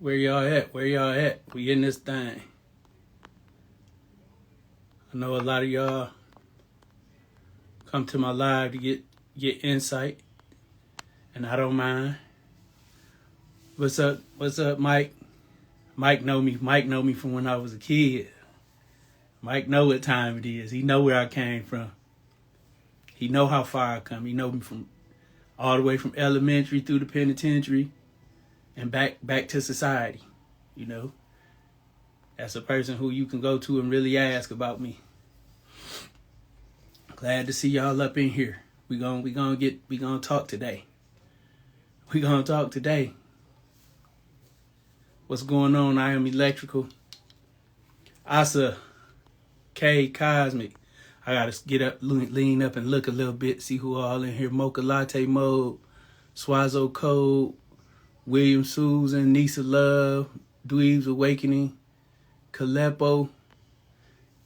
Where y'all at? Where y'all at? We in this thing. I know a lot of y'all come to my live to get insight, and I don't mind. What's up? What's up, Mike? Mike know me. Mike know me from when I was a kid. Mike know what time it is. He know where I came from. He know how far I come. He know me from all the way from elementary through the penitentiary and back to society. You know, that's a person who you can go to and really ask about me. Glad to see y'all up in here. We gonna talk today. We gonna talk today. What's going on? I am electrical. Asa, K, Cosmic. I gotta get up, lean up and look a little bit, see who all in here. Mocha Latte Mode, Swazo Code, William Susan, Nisa Love, Dweeb's Awakening, Kalepo.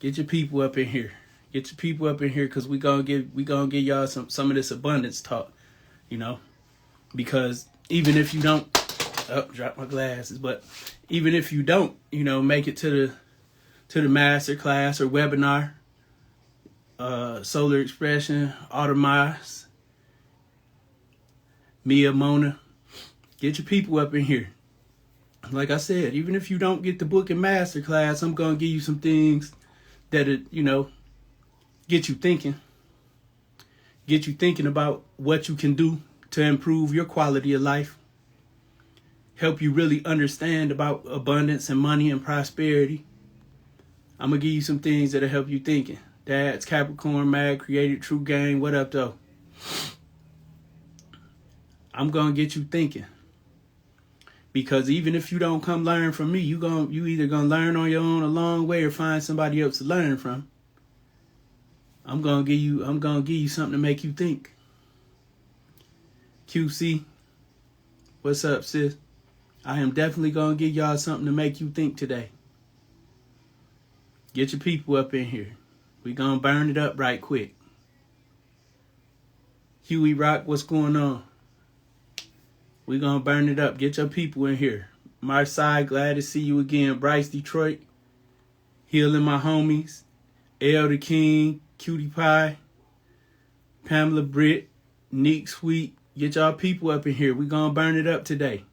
Get your people up in here. Get your people up in here, because we gonna give y'all some of this abundance talk, you know. Because even if you don't, drop my glasses, but even if you don't, you know, make it to the master class or webinar, Solar Expression, Automaz, Mia Mona, get your people up in here. Like I said, even if you don't get the book and master class, I'm gonna give you some things that, you know, get you thinking about what you can do to improve your quality of life, help you really understand about abundance and money and prosperity. I'm going to give you some things that'll help you thinking. Dad's Capricorn, Mad, Created, True Game. What up, though? I'm going to get you thinking. Because even if you don't come learn from me, you either going to learn on your own a long way or find somebody else to learn from. I'm going to give you something to make you think. QC, what's up, sis? I am definitely going to give y'all something to make you think today. Get your people up in here. We going to burn it up right quick. Huey Rock, what's going on? We going to burn it up. Get your people in here. Marseille, glad to see you again. Bryce, Detroit. Healing my homies. L the King, Cutie Pie. Pamela Britt, Neek Sweet. Get y'all people up in here. We going to burn it up today.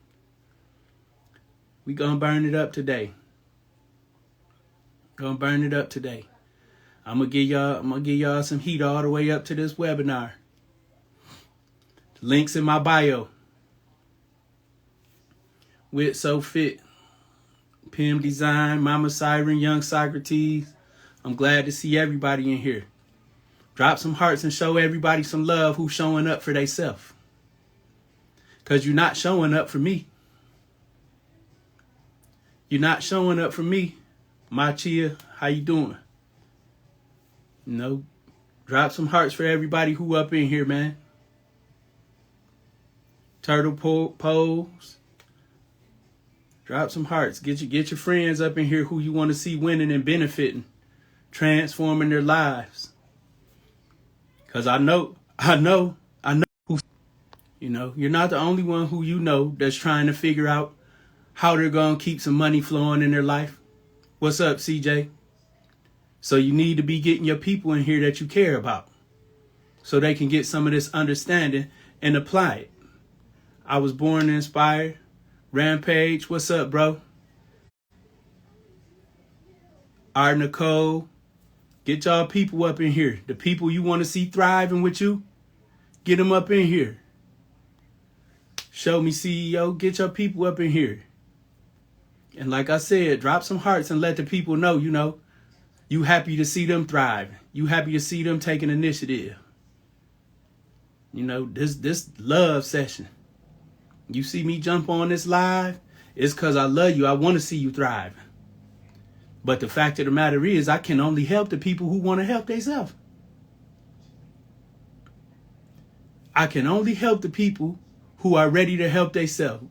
We going to burn it up today. Gonna burn it up today. I'm gonna give y'all some heat all the way up to this webinar. Links in my bio. Wit So Fit, Pim Design, Mama Siren, Young Socrates. I'm glad to see everybody in here. Drop some hearts and show everybody some love who's showing up for theyself. Because you're not showing up for me. You're not showing up for me. My Chia, how you doing? You know, drop some hearts for everybody who up in here, man. Turtle pose. Drop some hearts. Get your friends up in here who you want to see winning and benefiting, transforming their lives. Cause I know who, you know, you're not the only one who you know that's trying to figure out how they're gonna keep some money flowing in their life. What's up, CJ? So you need to be getting your people in here that you care about so they can get some of this understanding and apply it. I was born to inspire. Rampage, what's up, bro? Art Nicole, get y'all people up in here. The people you want to see thriving with you, get them up in here. Show Me CEO, get your people up in here. And like I said, drop some hearts and let the people know, you know, you happy to see them thrive. You happy to see them taking initiative. You know, this love session. You see me jump on this live, it's because I love you. I want to see you thrive. But the fact of the matter is, I can only help the people who want to help themselves. I can only help the people who are ready to help themselves.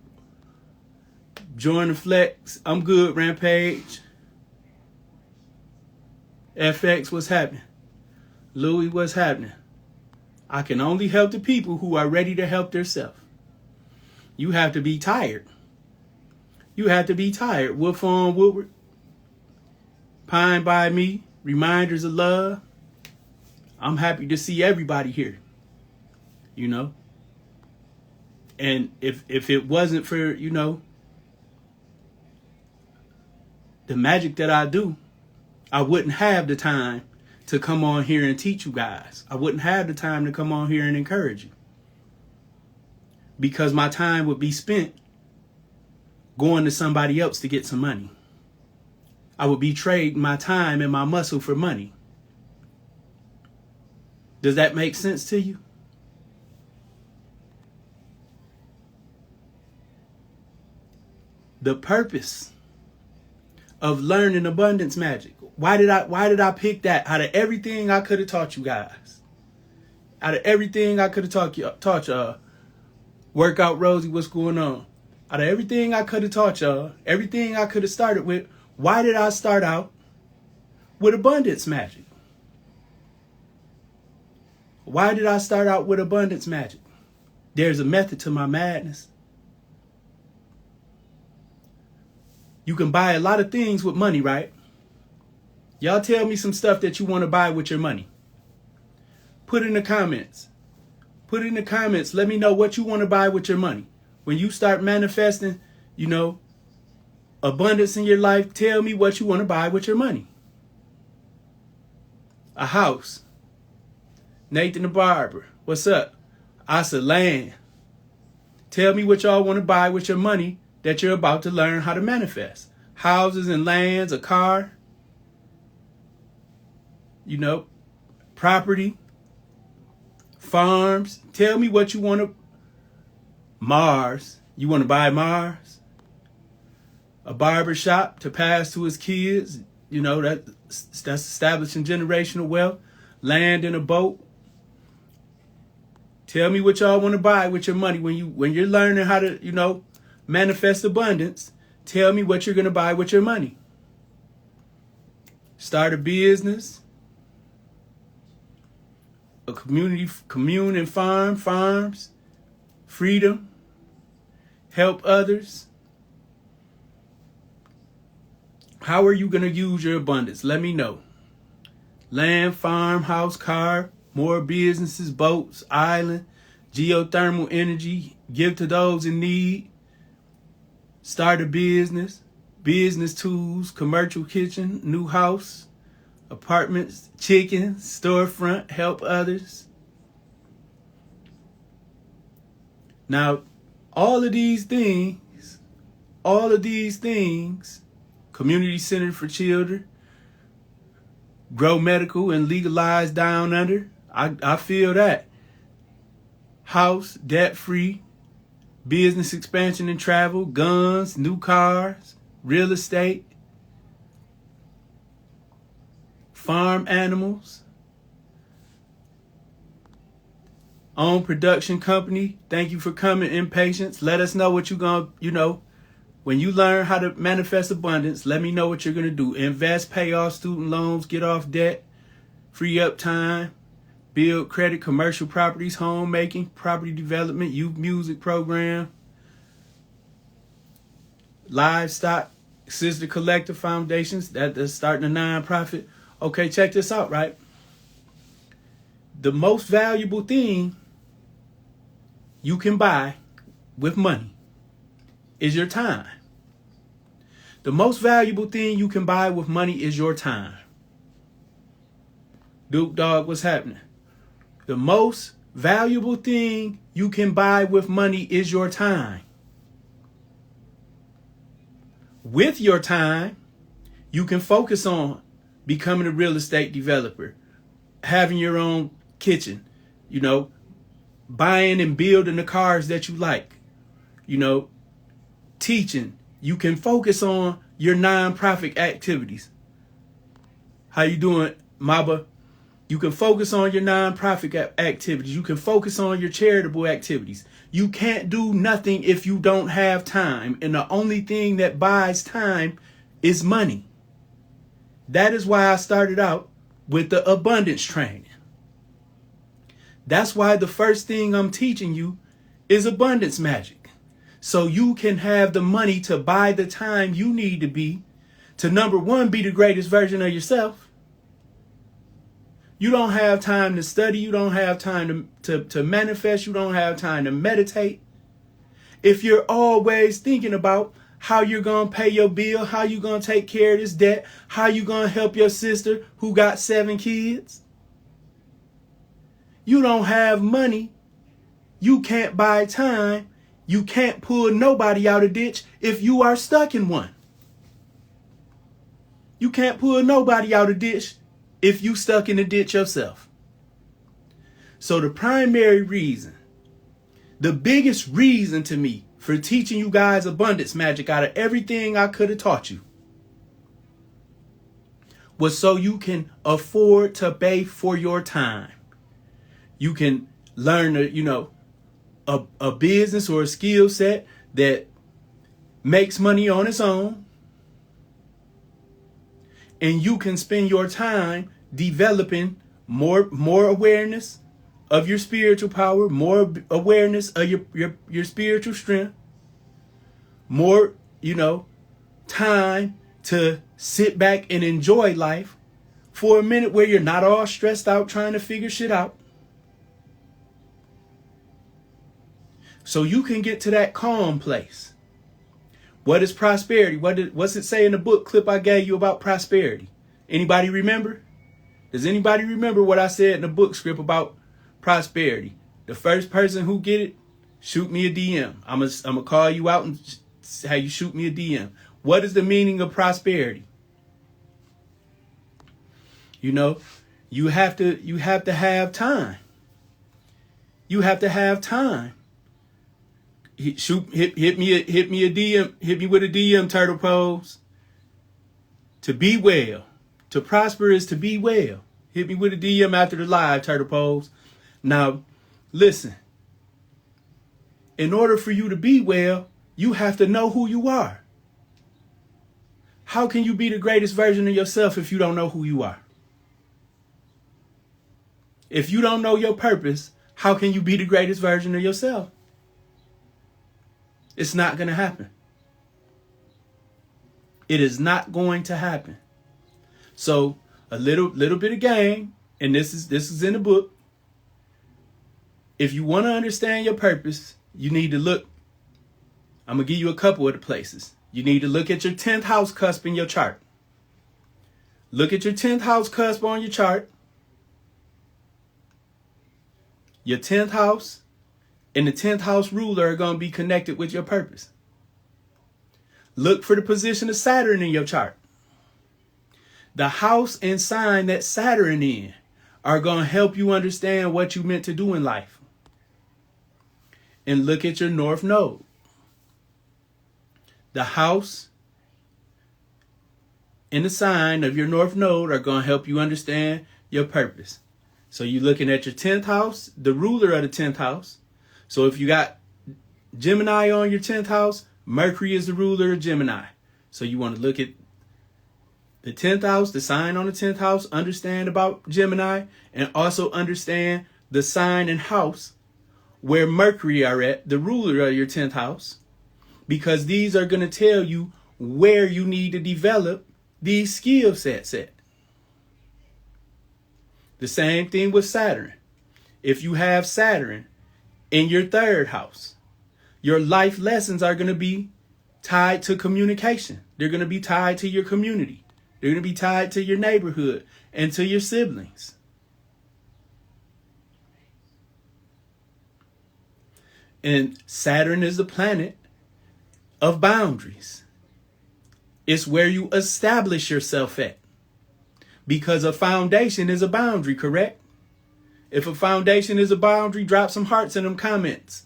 Join the flex. I'm good, Rampage. FX, what's happening? Louis, what's happening? I can only help the people who are ready to help themselves. You have to be tired. You have to be tired. Wolf on Woodward. Pine by me. Reminders of love. I'm happy to see everybody here. You know. And if it wasn't for, you know, the magic that I do, I wouldn't have the time to come on here and teach you guys. I wouldn't have the time to come on here and encourage you. Because my time would be spent going to somebody else to get some money. I would be trading my time and my muscle for money. Does that make sense to you? The purpose of learning abundance magic. Why did I pick that out of everything I could have taught you guys? Out of everything I could have taught y'all. Workout Rosie, what's going on? Out of everything I could have taught y'all, everything I could have started with, why did I start out with abundance magic? Why did I start out with abundance magic? There's a method to my madness. You can buy a lot of things with money, right? Y'all tell me some stuff that you want to buy with your money. Put it in the comments. Put it in the comments. Let me know what you want to buy with your money. When you start manifesting, you know, abundance in your life, tell me what you want to buy with your money. A house. Nathan the Barber. What's up? I said land. Tell me what y'all want to buy with your money that you're about to learn how to manifest. Houses and lands, a car, you know, property, farms. Tell me what you want to. Mars. You want to buy Mars? A barber shop to pass to his kids. You know, that's establishing generational wealth. Land and a boat. Tell me what y'all want to buy with your money when you're learning how to, you know, manifest abundance. Tell me what you're going to buy with your money. Start a business. A community, commune and farms. Freedom. Help others. How are you going to use your abundance? Let me know. Land, farm, house, car, more businesses, boats, island, geothermal energy. Give to those in need. Start a business, business tools, commercial kitchen, new house, apartments, chicken, storefront, help others. Now, all of these things, community center for children, grow medical and legalize down under. I feel that. House, debt-free. Business expansion and travel, guns, new cars, real estate, farm animals, own production company. Thank you for coming, Impatience. Let us know what you're going to, you know, when you learn how to manifest abundance, let me know what you're going to do. Invest, pay off student loans, get off debt, free up time, build credit, commercial properties, homemaking, property development, youth music program, livestock, sister collective foundations, that's starting a nonprofit. Okay, check this out, right? The most valuable thing you can buy with money is your time. The most valuable thing you can buy with money is your time. Duke Dog, what's happening? The most valuable thing you can buy with money is your time. With your time, you can focus on becoming a real estate developer, having your own kitchen, you know, buying and building the cars that you like, you know, teaching. You can focus on your nonprofit activities. How you doing, Maba? You can focus on your nonprofit activities. You can focus on your charitable activities. You can't do nothing if you don't have time. And the only thing that buys time is money. That is why I started out with the abundance training. That's why the first thing I'm teaching you is abundance magic. so you can have the money to buy the time you need to be to, number one, be the greatest version of yourself. You don't have time to study. You don't have time to manifest. You don't have time to meditate. If you're always thinking about how you're going to pay your bill, how you're going to take care of this debt, how you're going to help your sister who got 7 kids, you don't have money. You can't buy time. You can't pull nobody out of ditch if you are stuck in one. You can't pull nobody out of ditch if you stuck in a ditch yourself. So the primary reason, the biggest reason to me for teaching you guys abundance magic out of everything I could have taught you was so you can afford to pay for your time. You can learn a business or a skill set that makes money on its own. And you can spend your time developing more awareness of your spiritual power, more awareness of your spiritual strength, more, time to sit back and enjoy life for a minute where you're not all stressed out trying to figure shit out. So you can get to that calm place. What is prosperity? What's it say in the book clip I gave you about prosperity? Anybody remember? Does anybody remember what I said in the book script about prosperity? The first person who get it, shoot me a DM. I'm gonna call you out and have you shoot me a DM. What is the meaning of prosperity? You have to have time. You have to have time. Hit me a DM. Hit me with a DM, Turtle Pose. To be well. To prosper is to be well. Hit me with a DM after the live, Turtle Pose. Now, listen. In order for you to be well, you have to know who you are. How can you be the greatest version of yourself if you don't know who you are? If you don't know your purpose, how can you be the greatest version of yourself? It's not going to happen. It is not going to happen. So a little bit of game, and this is in the book. If you want to understand your purpose, you need to look. I'm going to give you a couple of the places. You need to look at your 10th house cusp in your chart. Look at your 10th house cusp on your chart. Your 10th house and the 10th house ruler are going to be connected with your purpose. Look for the position of Saturn in your chart. The house and sign that Saturn in are going to help you understand what you meant to do in life. And look at your North Node. The house and the sign of your North Node are going to help you understand your purpose. So you're looking at your 10th house, the ruler of the 10th house. So if you got Gemini on your 10th house, Mercury is the ruler of Gemini. So you want to look at the 10th house, the sign on the 10th house, understand about Gemini, and also understand the sign and house where Mercury are at, the ruler of your 10th house, because these are going to tell you where you need to develop these skill sets at. The same thing with Saturn. If you have Saturn in your 3rd house, your life lessons are going to be tied to communication. They're going to be tied to your community. They're going to be tied to your neighborhood and to your siblings. And Saturn is the planet of boundaries. It's where you establish yourself at. Because a foundation is a boundary, correct? If a foundation is a boundary, drop some hearts in them comments.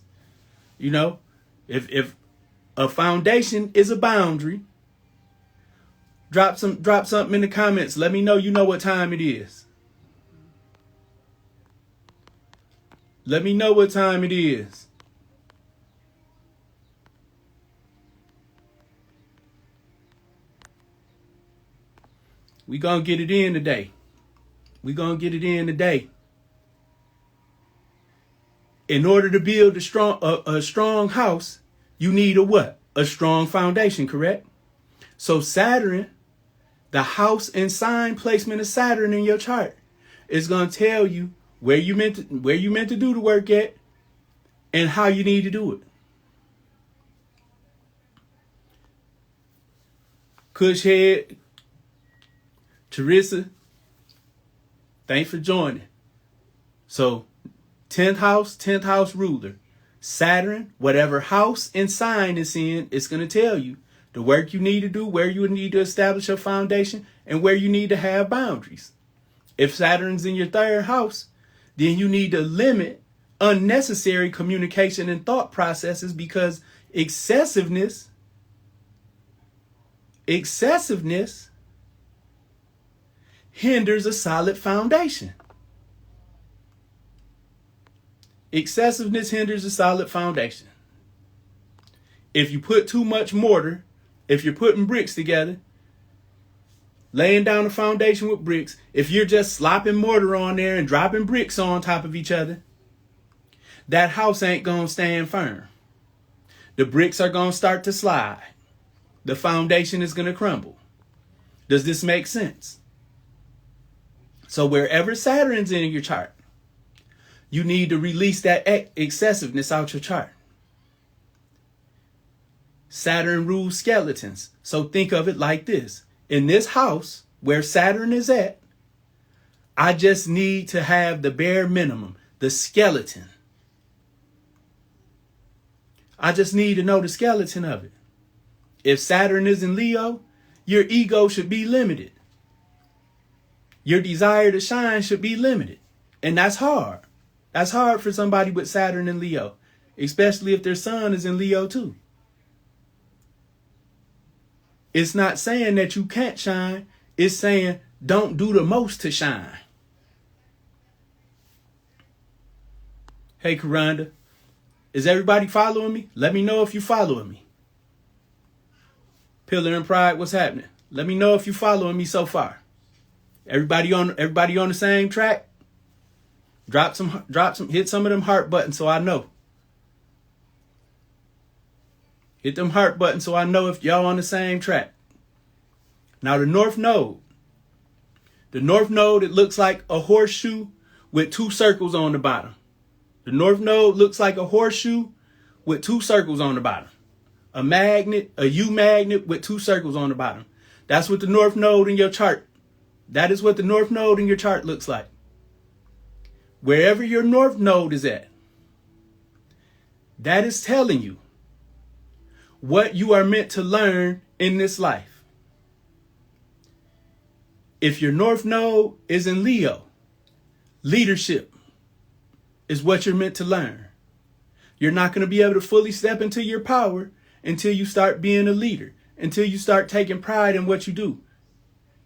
If a foundation is a boundary, drop something in the comments. Let me know you know what time it is. Let me know what time it is. We gonna get it in today. We gonna get it in today. In order to build a strong house, you need a what? A strong foundation, correct? So Saturn, the house and sign placement of Saturn in your chart is going to tell you where you meant to do the work at and how you need to do it. Cushhead, Teresa, thanks for joining. So 10th house ruler, Saturn, whatever house and sign it's in, it's going to tell you the work you need to do, where you need to establish your foundation, and where you need to have boundaries. If Saturn's in your 3rd house, then you need to limit unnecessary communication and thought processes, because excessiveness hinders a solid foundation. Excessiveness hinders a solid foundation. If you put too much mortar, if you're putting bricks together, laying down a foundation with bricks, if you're just slopping mortar on there and dropping bricks on top of each other, that house ain't going to stand firm. The bricks are going to start to slide. The foundation is going to crumble. Does this make sense? So wherever Saturn's in your chart, you need to release that excessiveness out your chart. Saturn rules skeletons. So think of it like this. In this house where Saturn is at, I just need to have the bare minimum, the skeleton. I just need to know the skeleton of it. If Saturn is in Leo, your ego should be limited. Your desire to shine should be limited. And that's hard. That's hard for somebody with Saturn in Leo, especially if their sun is in Leo too. It's not saying that you can't shine. It's saying don't do the most to shine. Hey, Karanda, is everybody following me? Let me know if you're following me. Pillar and Pride, what's happening? Let me know if you're following me so far. Everybody on the same track? Hit some of them heart buttons so I know. Hit them heart buttons so I know if y'all on the same track. Now the North Node. The North Node, it looks like a horseshoe with 2 circles on the bottom. The North Node looks like a horseshoe with 2 circles on the bottom. A magnet, a U magnet with 2 circles on the bottom. That's what the North Node in your chart. That is what the North Node in your chart looks like. Wherever your North Node is at, that is telling you what you are meant to learn in this life. If your North Node is in Leo, leadership is what you're meant to learn. You're not going to be able to fully step into your power until you start being a leader, until you start taking pride in what you do,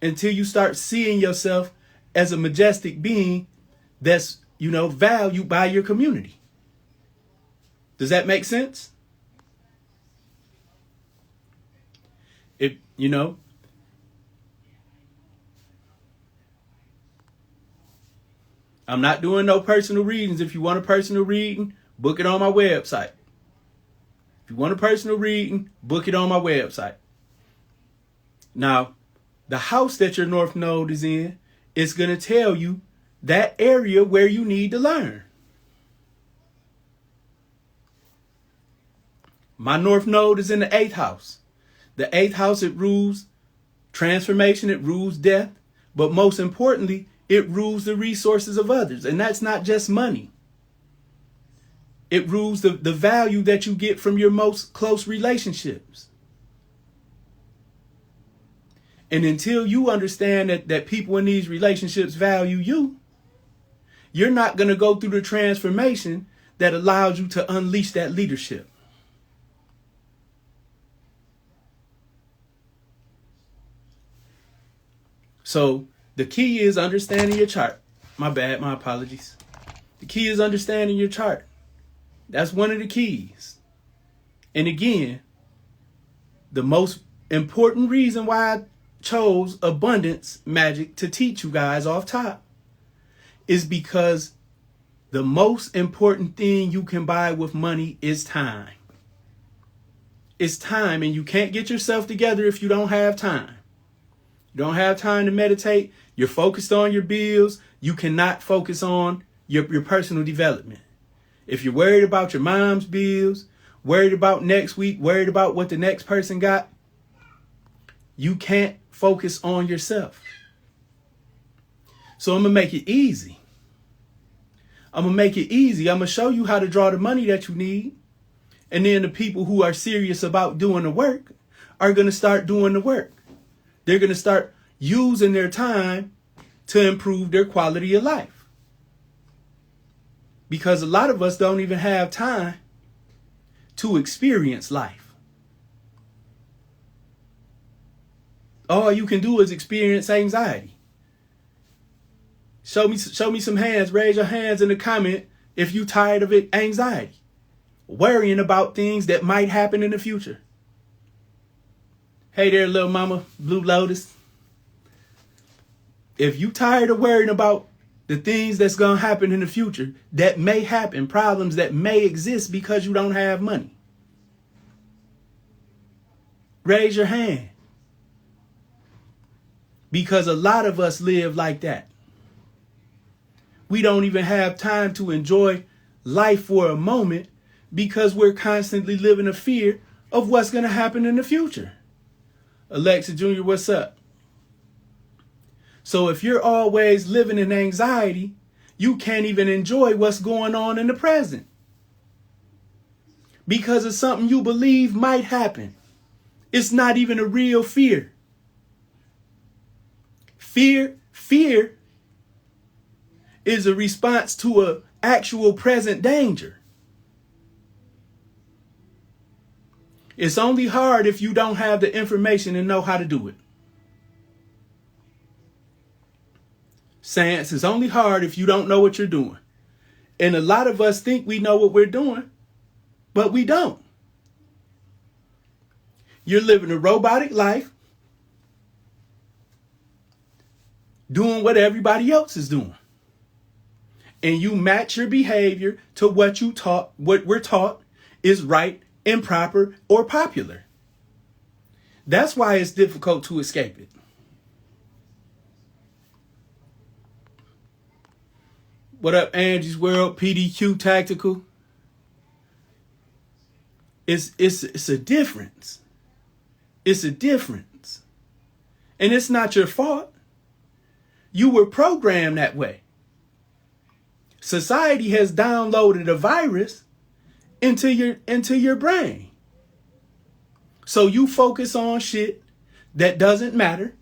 until you start seeing yourself as a majestic being that's, valued by your community. Does that make sense? I'm not doing no personal readings. If you want a personal reading, book it on my website. If you want a personal reading, book it on my website. Now, the house that your North Node is in is going to tell you that area where you need to learn. My North Node is in the 8th house. The 8th house, it rules transformation, it rules death, but most importantly, it rules the resources of others. And that's not just money. It rules the value that you get from your most close relationships. And until you understand that people in these relationships value you, you're not going to go through the transformation that allows you to unleash that leadership. So the key is understanding your chart. My bad, my apologies. The key is understanding your chart. That's one of the keys. And again, the most important reason why I chose abundance magic to teach you guys off top is because the most important thing you can buy with money is time. It's time, and you can't get yourself together if you don't have time. You don't have time to meditate. You're focused on your bills. You cannot focus on your personal development. If you're worried about your mom's bills, worried about next week, worried about what the next person got, you can't focus on yourself. So I'm going to make it easy. I'm going to show you how to draw the money that you need. And then the people who are serious about doing the work are going to start doing the work. They're going to start using their time to improve their quality of life. Because a lot of us don't even have time to experience life. All you can do is experience anxiety. Show me some hands. Raise your hands in the comment if you're tired of it. Anxiety. Worrying about things that might happen in the future. Hey there, little mama, Blue Lotus. If you tired of worrying about the things that's going to happen in the future, that may happen, problems that may exist because you don't have money, raise your hand. Because a lot of us live like that. We don't even have time to enjoy life for a moment because we're constantly living in fear of what's going to happen in the future. Alexa Jr., what's up? So if you're always living in anxiety, you can't even enjoy what's going on in the present. Because it's something you believe might happen. It's not even a real fear. Fear is a response to an actual present danger. It's only hard if you don't have the information and know how to do it. Science is only hard if you don't know what you're doing. And a lot of us think we know what we're doing, but we don't. You're living a robotic life, doing what everybody else is doing. And you match your behavior to what we're taught is right and proper or popular. That's why it's difficult to escape it. What up, Angie's World, PDQ Tactical? It's a difference. It's a difference. And it's not your fault. You were programmed that way. Society has downloaded a virus into your brain. So you focus on shit that doesn't matter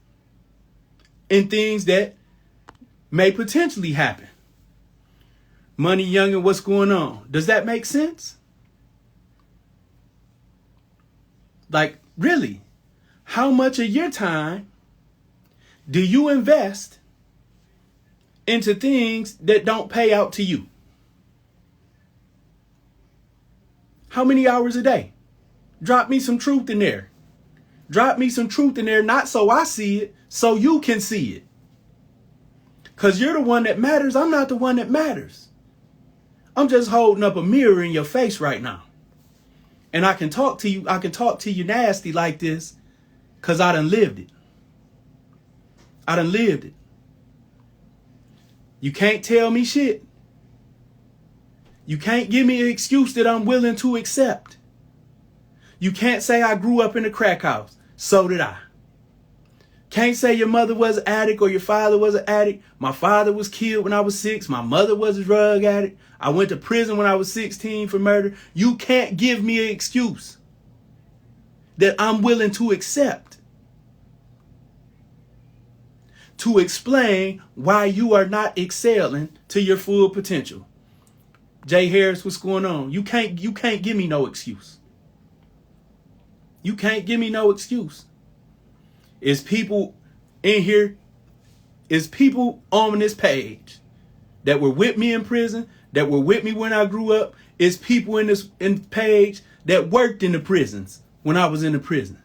and things that may potentially happen. Money Youngin, what's going on? Does that make sense? Like, really? How much of your time do you invest into things that don't pay out to you? How many hours a day? Drop me some truth in there. Drop me some truth in there, not so I see it, so you can see it. Because you're the one that matters. I'm not the one that matters. I'm just holding up a mirror in your face right now. And I can talk to you nasty like this because I done lived it. I done lived it. You can't tell me shit. You can't give me an excuse that I'm willing to accept. You can't say I grew up in a crack house. So did I. Can't say your mother was an addict or your father was an addict. My father was killed when I was 6. My mother was a drug addict. I went to prison when I was 16 for murder. You can't give me an excuse that I'm willing to accept to explain why you are not excelling to your full potential. Jay Harris, what's going on? You can't give me no excuse. You can't give me no excuse. It's people in here, it's people on this page that were with me in prison, that were with me when I grew up. It's people in this page that worked in the prisons when I was in the prison.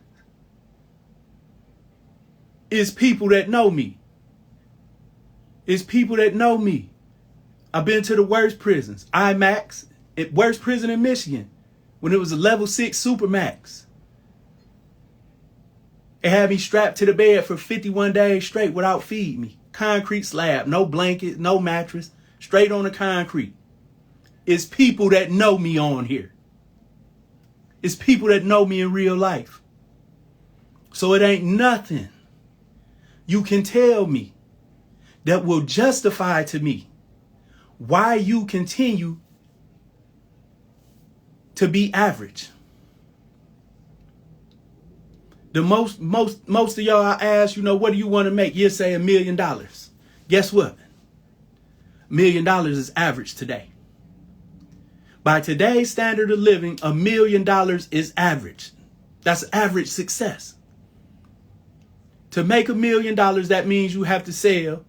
It's people that know me. It's people that know me. I've been to the worst prisons. IMAX, worst prison in Michigan, when it was a level 6 Supermax. It had me strapped to the bed for 51 days straight without feeding me. Concrete slab, no blanket, no mattress, straight on the concrete. It's people that know me on here. It's people that know me in real life. So it ain't nothing you can tell me that will justify to me why you continue to be average. The most of y'all I ask, what do you want to make? You say $1 million. Guess what? $1 million is average today. By today's standard of living, $1 million is average. That's average success. To make $1 million, that means you have to sell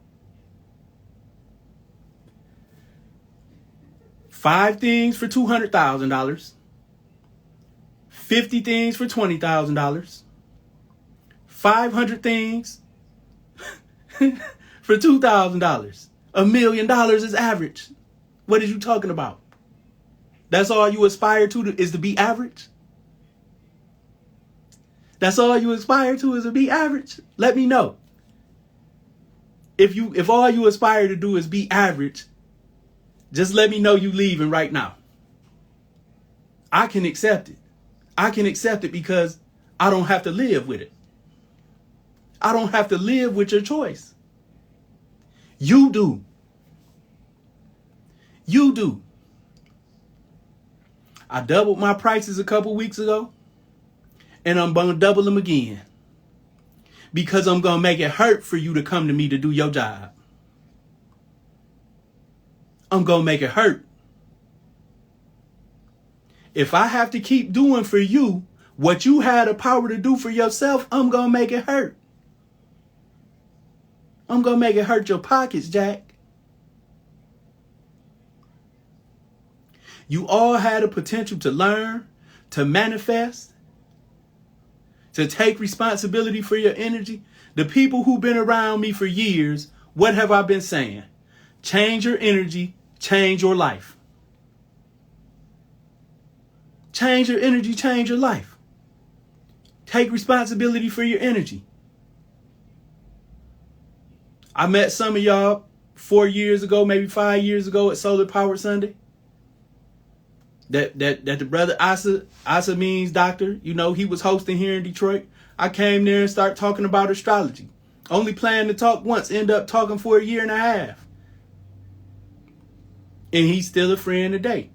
5 things for $200,000, 50 things for $20,000, 500 things for $2,000. $1 million is average. What are you talking about? That's all you aspire to is to be average? That's all you aspire to is to be average? Let me know. If all you aspire to do is be average, just let me know you leaving right now. I can accept it. I can accept it because I don't have to live with it. I don't have to live with your choice. You do. You do. I doubled my prices a couple weeks ago, and I'm going to double them again because I'm going to make it hurt for you to come to me to do your job. I'm going to make it hurt. If I have to keep doing for you what you had the power to do for yourself, I'm going to make it hurt. I'm going to make it hurt your pockets, Jack. You all had the potential to learn, to manifest, to take responsibility for your energy. The people who've been around me for years, what have I been saying? Change your energy, change your life. Change your energy, change your life. Take responsibility for your energy. I met some of y'all 4 years ago, maybe 5 years ago at Solar Power Sunday. That the brother Asa means doctor, he was hosting here in Detroit. I came there and started talking about astrology. Only planned to talk once, end up talking for a year and a half. And he's still a friend today.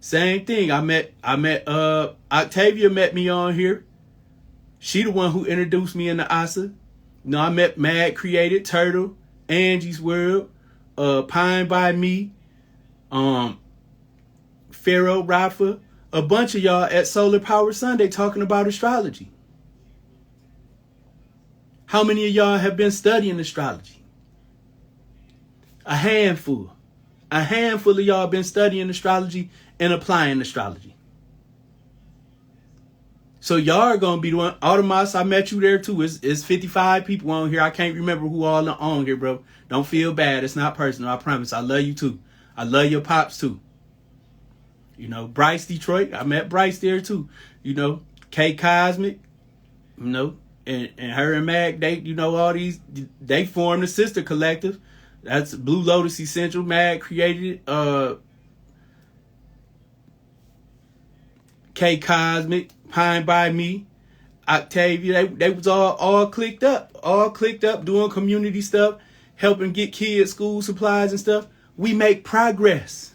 Same thing. I met Octavia met me on here. She the one who introduced me into Asa. I met Mad Created, Turtle, Angie's World, Pine by Me, Pharaoh, Rafa, a bunch of y'all at Solar Power Sunday talking about astrology. How many of y'all have been studying astrology? A handful. A handful of y'all been studying astrology and applying astrology. So y'all are going to be the one. Automas, I met you there too. It's 55 people on here. I can't remember who all are on here, bro. Don't feel bad. It's not personal. I promise. I love you too. I love your pops too. Bryce Detroit. I met Bryce there too. K Cosmic. And her and Mag, they, all these, they formed a sister collective. That's Blue Lotus Essential. Mag created it. K Cosmic, Pine by Me, Octavia. They was all clicked up, doing community stuff, helping get kids school supplies and stuff. We make progress.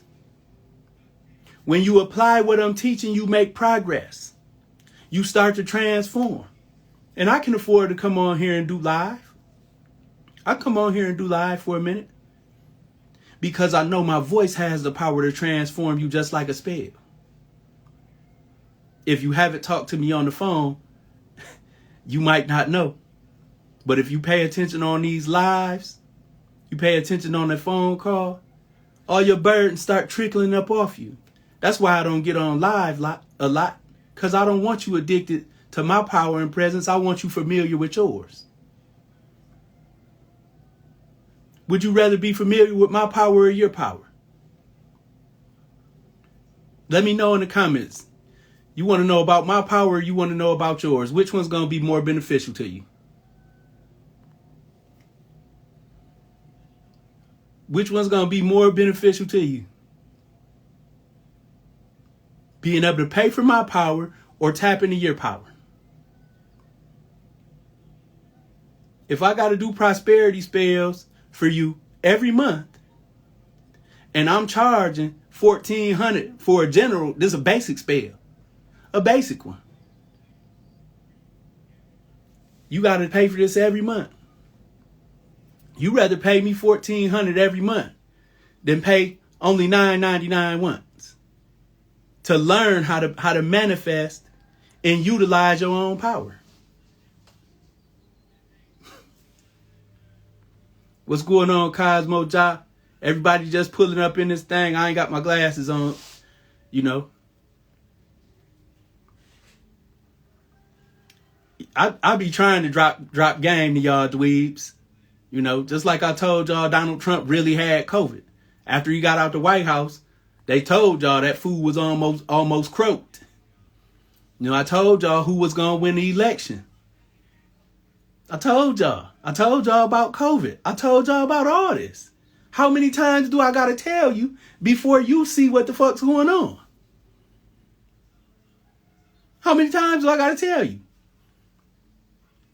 When you apply what I'm teaching, you make progress. You start to transform. And I can afford to come on here and do live. I come on here and do live for a minute. Because I know my voice has the power to transform you just like a spell. If you haven't talked to me on the phone, you might not know. But if you pay attention on these lives, you pay attention on that phone call, all your burdens start trickling up off you. That's why I don't get on live a lot. Because I don't want you addicted to my power and presence. I want you familiar with yours. Would you rather be familiar with my power or your power? Let me know in the comments. You want to know about my power, or you want to know about yours? Which one's going to be more beneficial to you? Which one's going to be more beneficial to you? Being able to pay for my power or tap into your power? If I got to do prosperity spells for you every month, and I'm charging $1,400 for a general, this is a basic spell, a basic one. You got to pay for this every month. You rather pay me $1,400 every month than pay only $9.99 once to learn how to manifest and utilize your own power. What's going on, Cosmo Ja? Everybody just pulling up in this thing. I ain't got my glasses on, you know. I be trying to drop game to y'all dweebs. You know, just like I told y'all, Donald Trump really had COVID. After he got out the White House, they told y'all that food was almost croaked. You know, I told y'all who was going to win the election. I told y'all about COVID. I told y'all about all this. How many times do I got to tell you before you see what the fuck's going on? How many times do I got to tell you?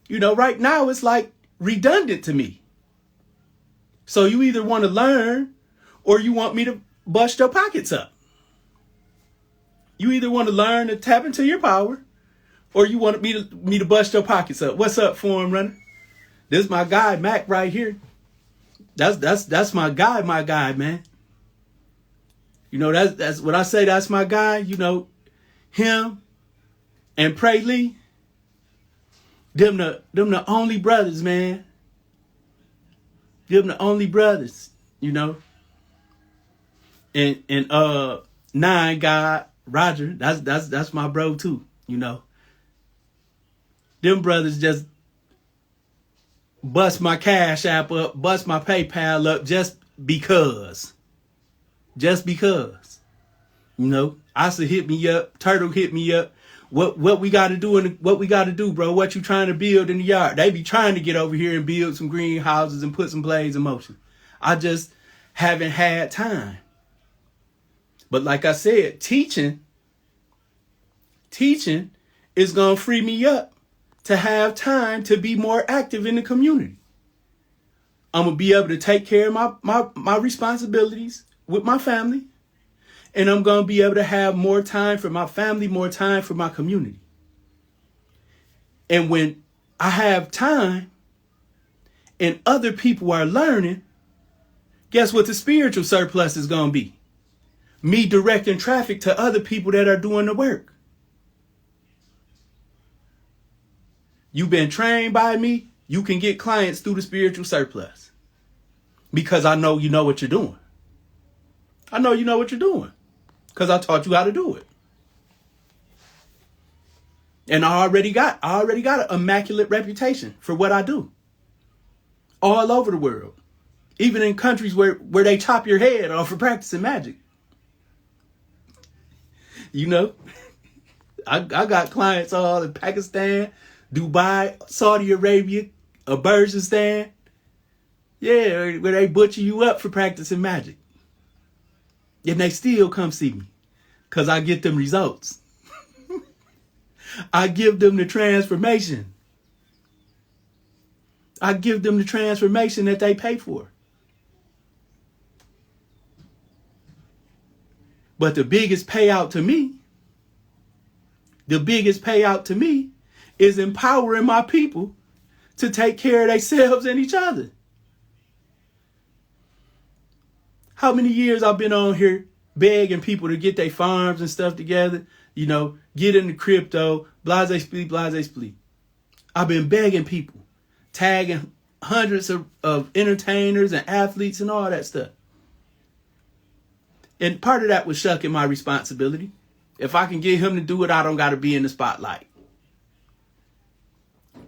You know, right now it's like redundant to me. So you either want to learn or you want me to bust your pockets up. You either want to learn to tap into your power or you want me to bust your pockets up. What's up, Forum Runner? This is my guy, Mac, right here. That's my guy, man. You know, that's when I say that's my guy, you know, him and Pray Lee, them the only brothers, man. Them the only brothers, you know. And Nine God, Roger, that's my bro too, you know. Them brothers just bust my Cash App up, bust my PayPal up just because. Just because. You know, Asa hit me up, Turtle hit me up. What we got to do what we got to do, bro? What you trying to build in the yard? They be trying to get over here and build some greenhouses and put some blades in motion. I just haven't had time. But like I said, teaching is going to free me up to have time to be more active in the community. I'm going to be able to take care of my responsibilities with my family. And I'm going to be able to have more time for my family, more time for my community. And when I have time and other people are learning, guess what the spiritual surplus is going to be? Me directing traffic to other people that are doing the work. You've been trained by me. You can get clients through the spiritual surplus. Because I know you know what you're doing. I know you know what you're doing. Because I taught you how to do it. And I already got an immaculate reputation for what I do. All over the world. Even in countries where they chop your head off for practicing magic. You know, I got clients all in Pakistan, Dubai, Saudi Arabia, Bergistan. Yeah, where they butcher you up for practicing magic. And they still come see me. Because I get them results. I give them the transformation. I give them the transformation that they pay for. But the biggest payout to me is empowering my people to take care of themselves and each other. How many years I've been on here begging people to get their farms and stuff together, you know, get into crypto, blase split. I've been begging people, tagging hundreds of entertainers and athletes and all that stuff. And part of that was shucking my responsibility. If I can get him to do it, I don't got to be in the spotlight.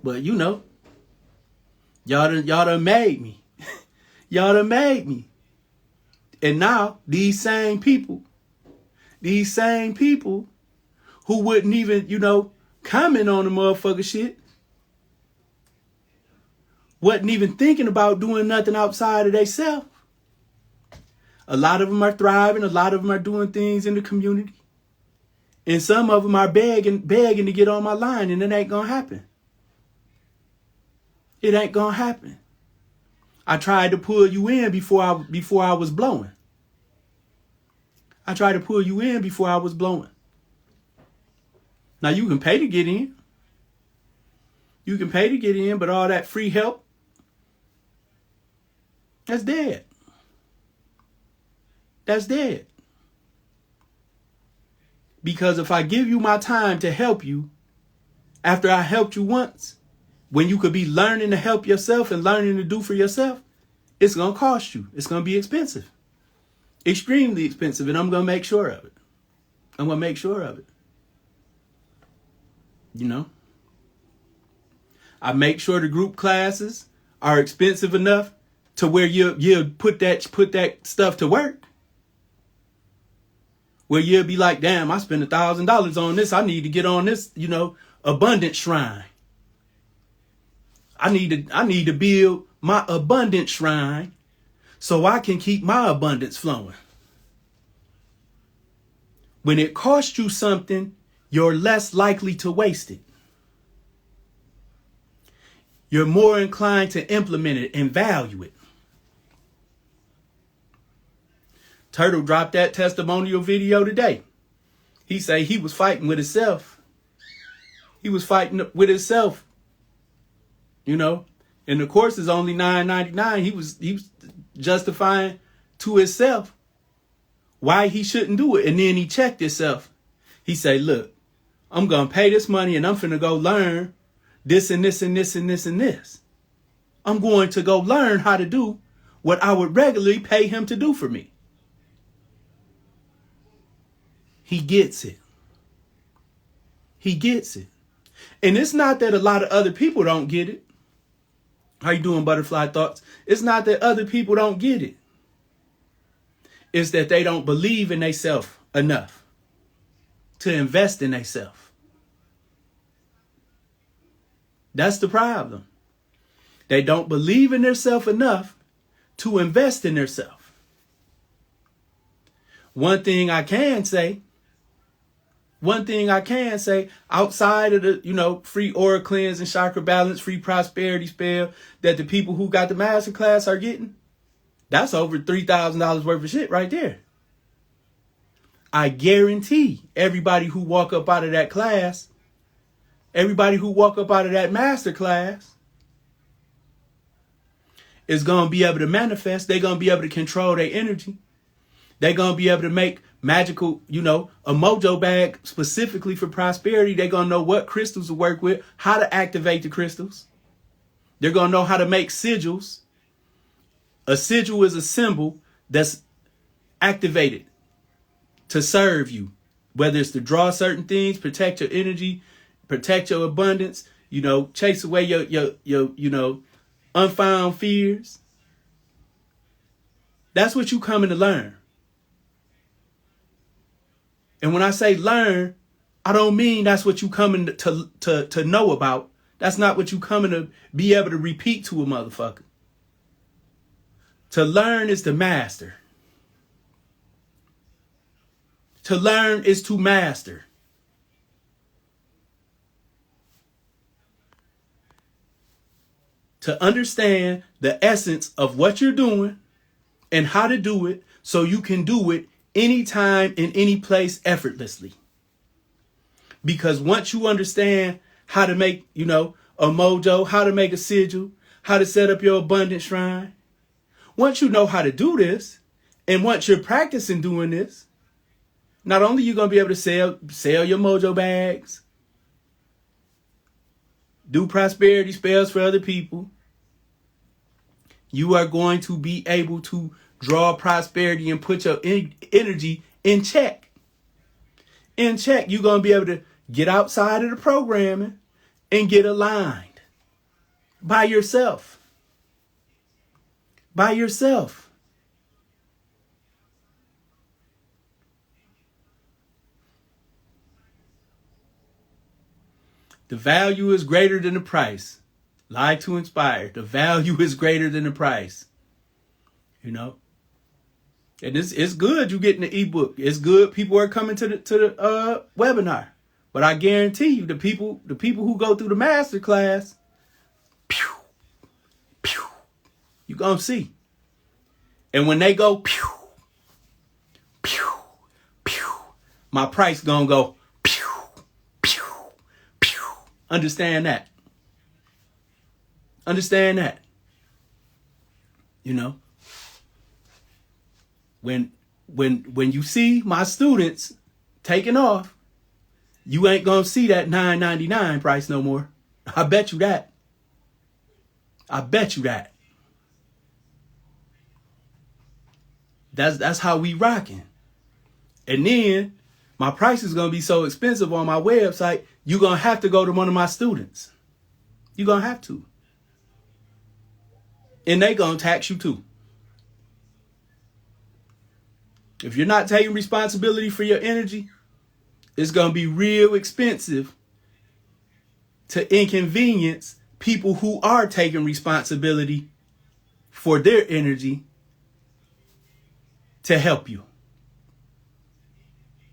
But you know, y'all done made me. Y'all done made me. And now these same people who wouldn't even, comment on the motherfucker shit. Wasn't even thinking about doing nothing outside of themselves. A lot of them are thriving. A lot of them are doing things in the community. And some of them are begging to get on my line, and it ain't gonna happen. It ain't gonna happen. I tried to pull you in before I was blowing. I tried to pull you in before I was blowing. Now you can pay to get in. You can pay to get in, but all that free help, that's dead. That's dead. Because if I give you my time to help you, after I helped you once, when you could be learning to help yourself and learning to do for yourself, it's going to cost you. It's going to be expensive. Extremely expensive. And I'm going to make sure of it. I'm going to make sure of it. I make sure the group classes are expensive enough to where you'll put that stuff to work. Where you'll be like, damn, I spent $1,000 on this. I need to get on this, abundance shrine. I need to build my abundance shrine so I can keep my abundance flowing. When it costs you something, you're less likely to waste it. You're more inclined to implement it and value it. Turtle dropped that testimonial video today. He say he was fighting with himself. He was fighting with himself. And the course is only $9.99. He was justifying to himself why he shouldn't do it. And then he checked himself. He say, look, I'm going to pay this money and I'm finna go learn this and this and this and this and this. I'm going to go learn how to do what I would regularly pay him to do for me. He gets it. He gets it. And it's not that a lot of other people don't get it. How you doing, Butterfly Thoughts? It's not that other people don't get it. It's that they don't believe in themselves enough to invest in themselves. That's the problem. They don't believe in themselves enough to invest in themselves. One thing I can say outside of the, free aura cleanse and chakra balance, free prosperity spell that the people who got the masterclass are getting, that's over $3,000 worth of shit right there. I guarantee everybody who walk up out of that class, everybody who walk up out of that masterclass is going to be able to manifest. They're going to be able to control their energy. They're going to be able to make magical, a mojo bag specifically for prosperity. They're going to know what crystals to work with, how to activate the crystals. They're going to know how to make sigils. A sigil is a symbol that's activated to serve you, whether it's to draw certain things, protect your energy, protect your abundance, chase away your unfound fears. That's what you coming to learn. And when I say learn, I don't mean that's what you coming to know about. That's not what you coming to be able to repeat to a motherfucker. To learn is to master. To learn is to master. To understand the essence of what you're doing and how to do it so you can do it anytime, in any place, effortlessly. Because once you understand how to make, a mojo, how to make a sigil, how to set up your abundance shrine, once you know how to do this, and once you're practicing doing this, not only are you going to be able to sell your mojo bags, do prosperity spells for other people, you are going to be able to draw prosperity and put your energy in check. In check, you're going to be able to get outside of the programming and get aligned by yourself. By yourself. The value is greater than the price. Lie to inspire. The value is greater than the price. You know? And it's good you getting the ebook. It's good people are coming to the webinar. But I guarantee you, the people who go through the masterclass, pew, pew, you gonna see. And when they go pew, pew, pew, my price gonna go pew, pew, pew. Understand that. Understand that. You know, when you see my students taking off, you ain't gonna see that $9.99 price no more. I bet you that. I bet you that. That's how we rocking. And then my price is gonna be so expensive on my website, you're gonna have to go to one of my students. You're gonna have to. And they gonna tax you too. If you're not taking responsibility for your energy, it's gonna be real expensive to inconvenience people who are taking responsibility for their energy to help you.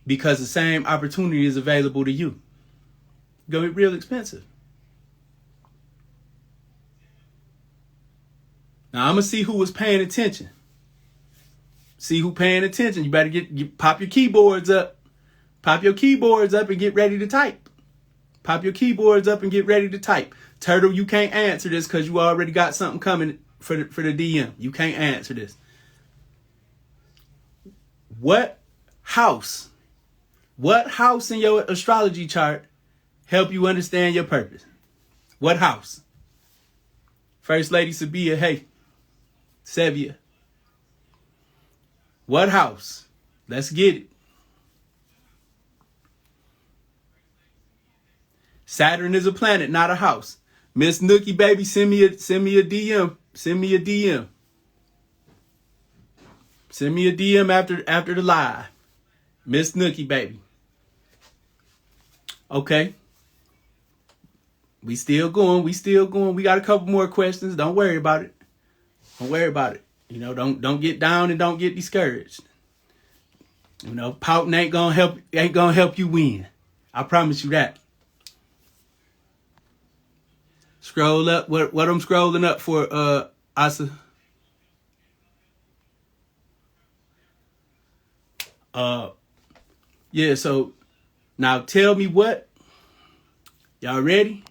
Because the same opportunity is available to you. It's gonna be real expensive. Now I'm gonna see who was paying attention. See who paying attention. You better pop your keyboards up. Pop your keyboards up and get ready to type. Pop your keyboards up and get ready to type. Turtle, you can't answer this because you already got something coming for the DM. You can't answer this. What house in your astrology chart help you understand your purpose? What house? First Lady Sabia, hey. Sevia. What house? Let's get it. Saturn is a planet, not a house. Miss Nookie, baby, send me a DM. Send me a DM. Send me a DM after the live. Miss Nookie, baby. Okay. We still going. We got a couple more questions. Don't worry about it. Don't worry about it. You know, don't get down and don't get discouraged. You know, pouting ain't gonna help you win. I promise you that. Scroll up. What I'm scrolling up for, Asa? Yeah, so now tell me what. Y'all ready?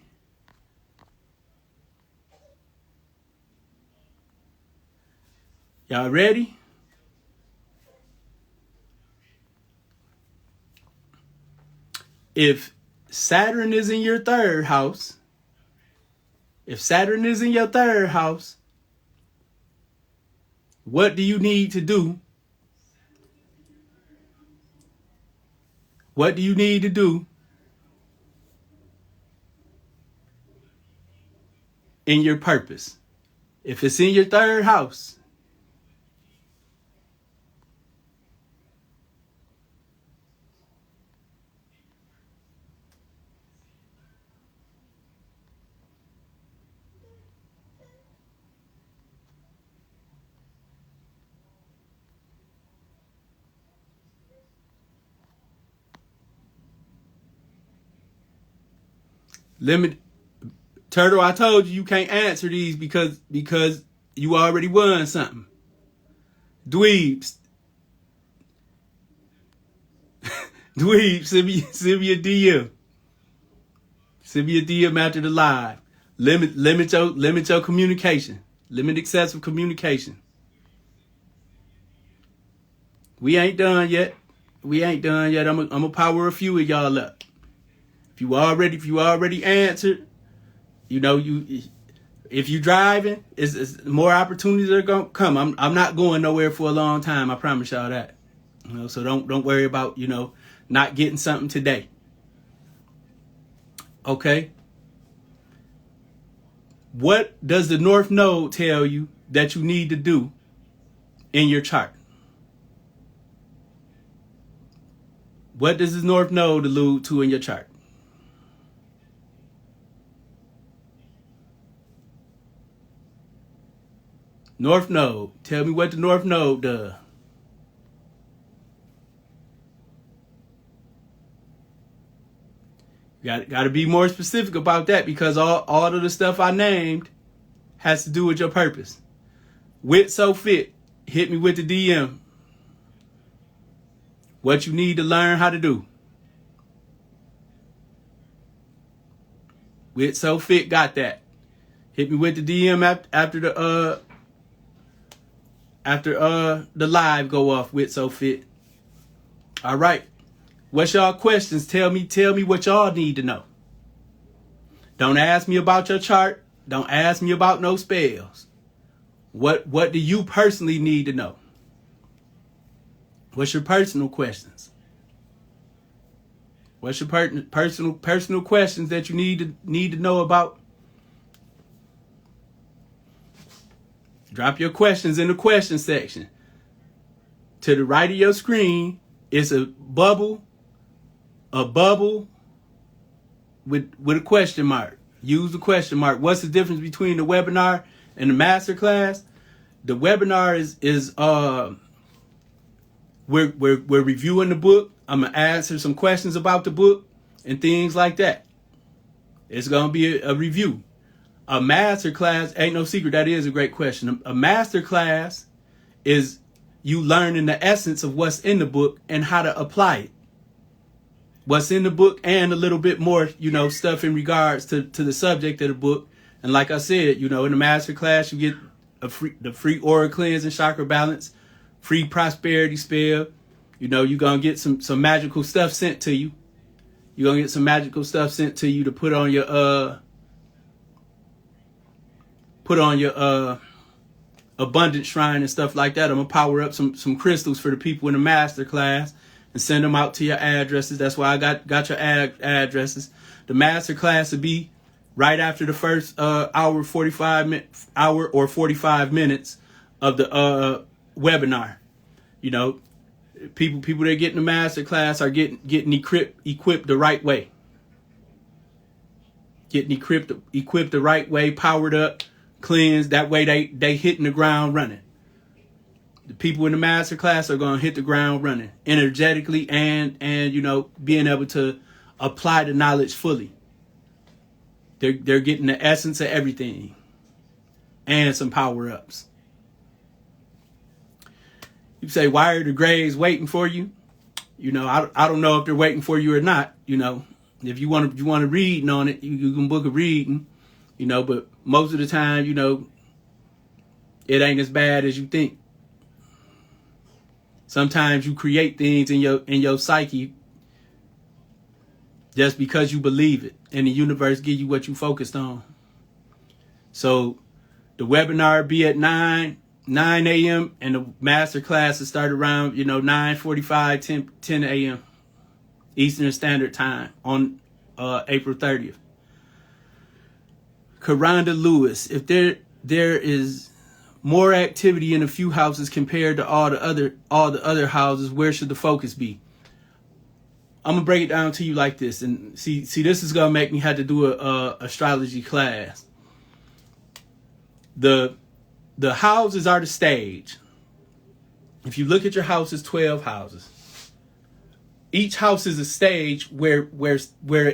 Y'all ready? If Saturn is in your third house, what do you need to do? What do you need to do in your purpose? If it's in your third house, Turtle, I told you can't answer these because you already won something. Dweebs, send me a DM. Send me a DM after the live. Limit your communication. Limit excessive communication. We ain't done yet. I'm gonna power a few of y'all up. If you already answered, you know, if you driving, it's more opportunities are gonna come. I'm not going nowhere for a long time. I promise y'all that. You know, so don't worry about, you know, not getting something today. Okay. What does the North Node tell you that you need to do in your chart? What does the North Node allude to in your chart? North Node. Tell me what the North Node does. Got to be more specific about that, because all of the stuff I named has to do with your purpose. Wit So Fit. Hit me with the DM. What you need to learn how to do. Wit So Fit got that. Hit me with the DM after the live go off. Wit So Fit. All right. What's y'all questions? Tell me what y'all need to know. Don't ask me about your chart. Don't ask me about no spells. What do you personally need to know? What's your personal questions? What's your personal questions that you need to know about? Drop your questions in the question section. To the right of your screen, it's a bubble with a question mark. Use the question mark. What's the difference between the webinar and the masterclass? The webinar is we're reviewing the book. I'm gonna answer some questions about the book and things like that. It's gonna be a review. A masterclass ain't no secret. That is a great question. A masterclass is you learning the essence of what's in the book and how to apply it. What's in the book and a little bit more, stuff in regards to the subject of the book. And like I said, in the master class, you get the free aura cleanse and chakra balance, free prosperity spell. You're going to get some magical stuff sent to you. You're going to get some magical stuff sent to you to put on your abundance shrine and stuff like that. I'm going to power up some crystals for the people in the master class and send them out to your addresses. That's why I got your addresses. The master class will be right after the first hour or 45 minutes of the webinar. People that get in the master class are getting equipped the right way. Getting equipped the right way, powered up, cleansed. That way they hitting the ground running. The people in the master class are going to hit the ground running energetically and being able to apply the knowledge fully. They're getting the essence of everything and some power-ups. You say, why are the grays waiting for you? I don't know if they're waiting for you or not. If you want to read on it, you can book a reading, but most of the time, it ain't as bad as you think. Sometimes you create things in your psyche just because you believe it, and the universe give you what you focused on. So the webinar be at 9 a.m. and the master class will start around 9:45, 10 a.m. Eastern Standard Time on April 30th. Karonda Lewis, if there is more activity in a few houses compared to all the other houses, where should the focus be? I'm gonna break it down to you like this, and see this is gonna make me have to do a astrology class. The houses are the stage. If you look at your house, it's 12 houses. Each house is a stage where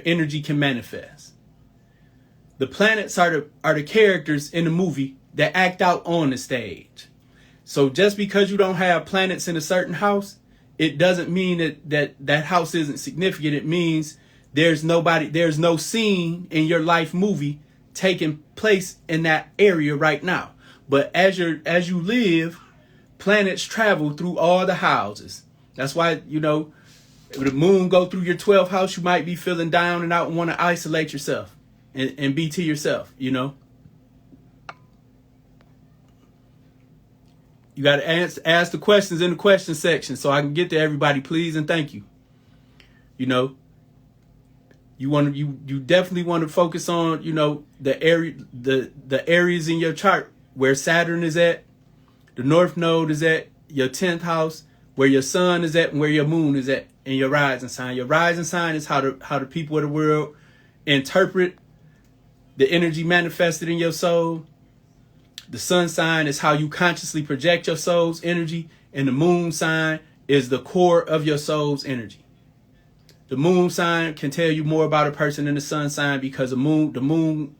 energy can manifest. The planets are the characters in the movie that act out on the stage. So just because you don't have planets in a certain house, it doesn't mean that house isn't significant. It means there's no scene in your life movie taking place in that area right now. But as you live, planets travel through all the houses. That's why, if the moon go through your 12th house, you might be feeling down and out and want to isolate yourself and be to yourself, You got to ask the questions in the question section so I can get to everybody, please and thank you. You definitely want to focus on, the areas in your chart where Saturn is at, the North Node is at, your 10th house, where your sun is at, and where your moon is at, and your rising sign. Your rising sign is how the people of the world interpret the energy manifested in your soul. The sun sign is how you consciously project your soul's energy, and the moon sign is the core of your soul's energy. The moon sign can tell you more about a person than the sun sign because the moon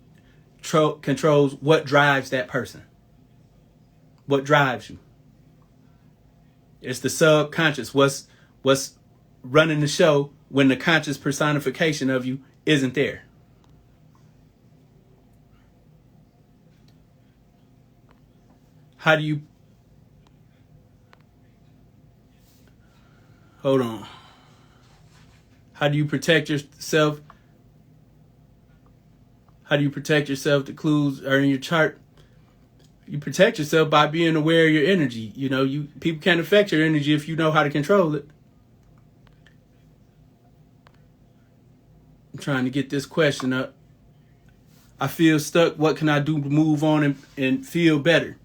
controls what drives that person. What drives you? It's the subconscious. What's running the show when the conscious personification of you isn't there? How do you... Hold on. How do you protect yourself? How do you protect yourself? The clues are in your chart. You protect yourself by being aware of your energy. You know, people can't affect your energy if you know how to control it. I'm trying to get this question up. I feel stuck. What can I do to move on and feel better?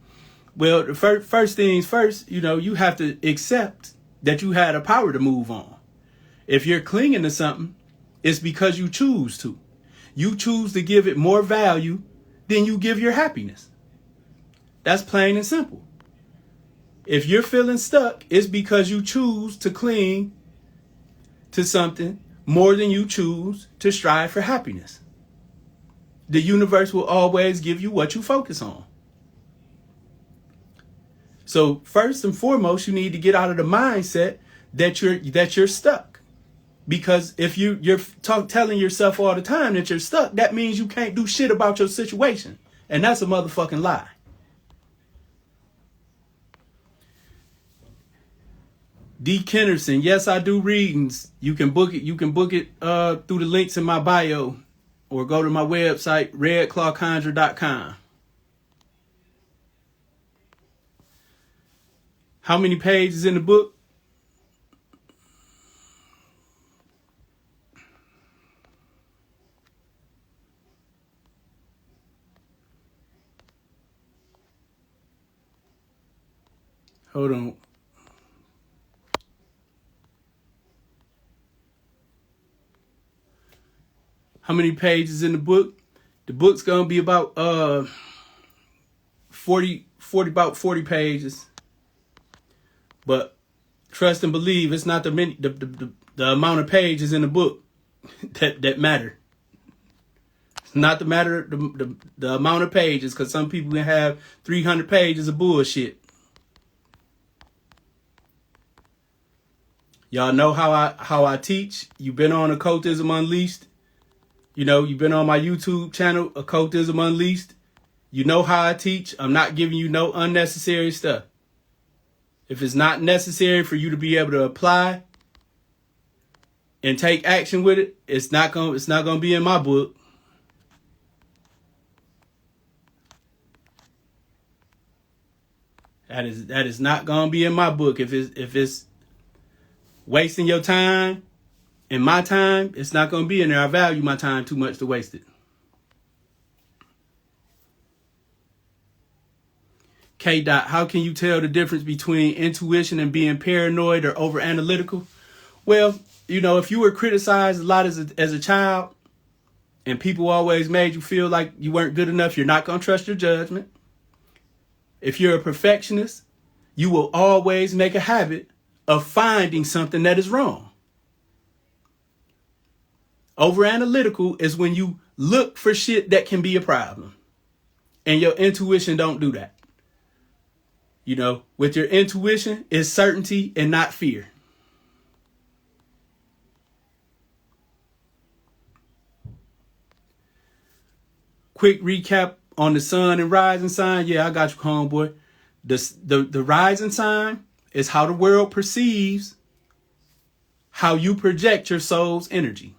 Well, the first things first, you know, you have to accept that you had a power to move on. If you're clinging to something, it's because you choose to. You choose to give it more value than you give your happiness. That's plain and simple. If you're feeling stuck, it's because you choose to cling to something more than you choose to strive for happiness. The universe will always give you what you focus on. So first and foremost, you need to get out of the mindset that you're stuck. Because if you're telling yourself all the time that you're stuck, that means you can't do shit about your situation. And that's a motherfucking lie. D. Kennerson, yes, I do readings. You can book it. You can book it through the links in my bio or go to my website, redclawconjure.com. How many pages in the book? Hold on. How many pages in the book? The book's gonna be about 40 pages. But trust and believe, it's not the amount of pages in the book that matter. It's not the amount of pages, because some people can have 300 pages of bullshit. Y'all know how I teach. You've been on Occultism Unleashed. You know, you've been on my YouTube channel, Occultism Unleashed. You know how I teach. I'm not giving you no unnecessary stuff. If it's not necessary for you to be able to apply and take action with it, it's not gonna be in my book. That is not gonna be in my book. If it's wasting your time and my time, it's not gonna be in there. I value my time too much to waste it. K. How can you tell the difference between intuition and being paranoid or over analytical? Well, you know, if you were criticized a lot as a child and people always made you feel like you weren't good enough, you're not going to trust your judgment. If you're a perfectionist, you will always make a habit of finding something that is wrong. Over analytical is when you look for shit that can be a problem. And your intuition don't do that. You know, with your intuition, it's certainty and not fear. Quick recap on the sun and rising sign. Yeah, I got you, homeboy. The rising sign is how the world perceives how you project your soul's energy.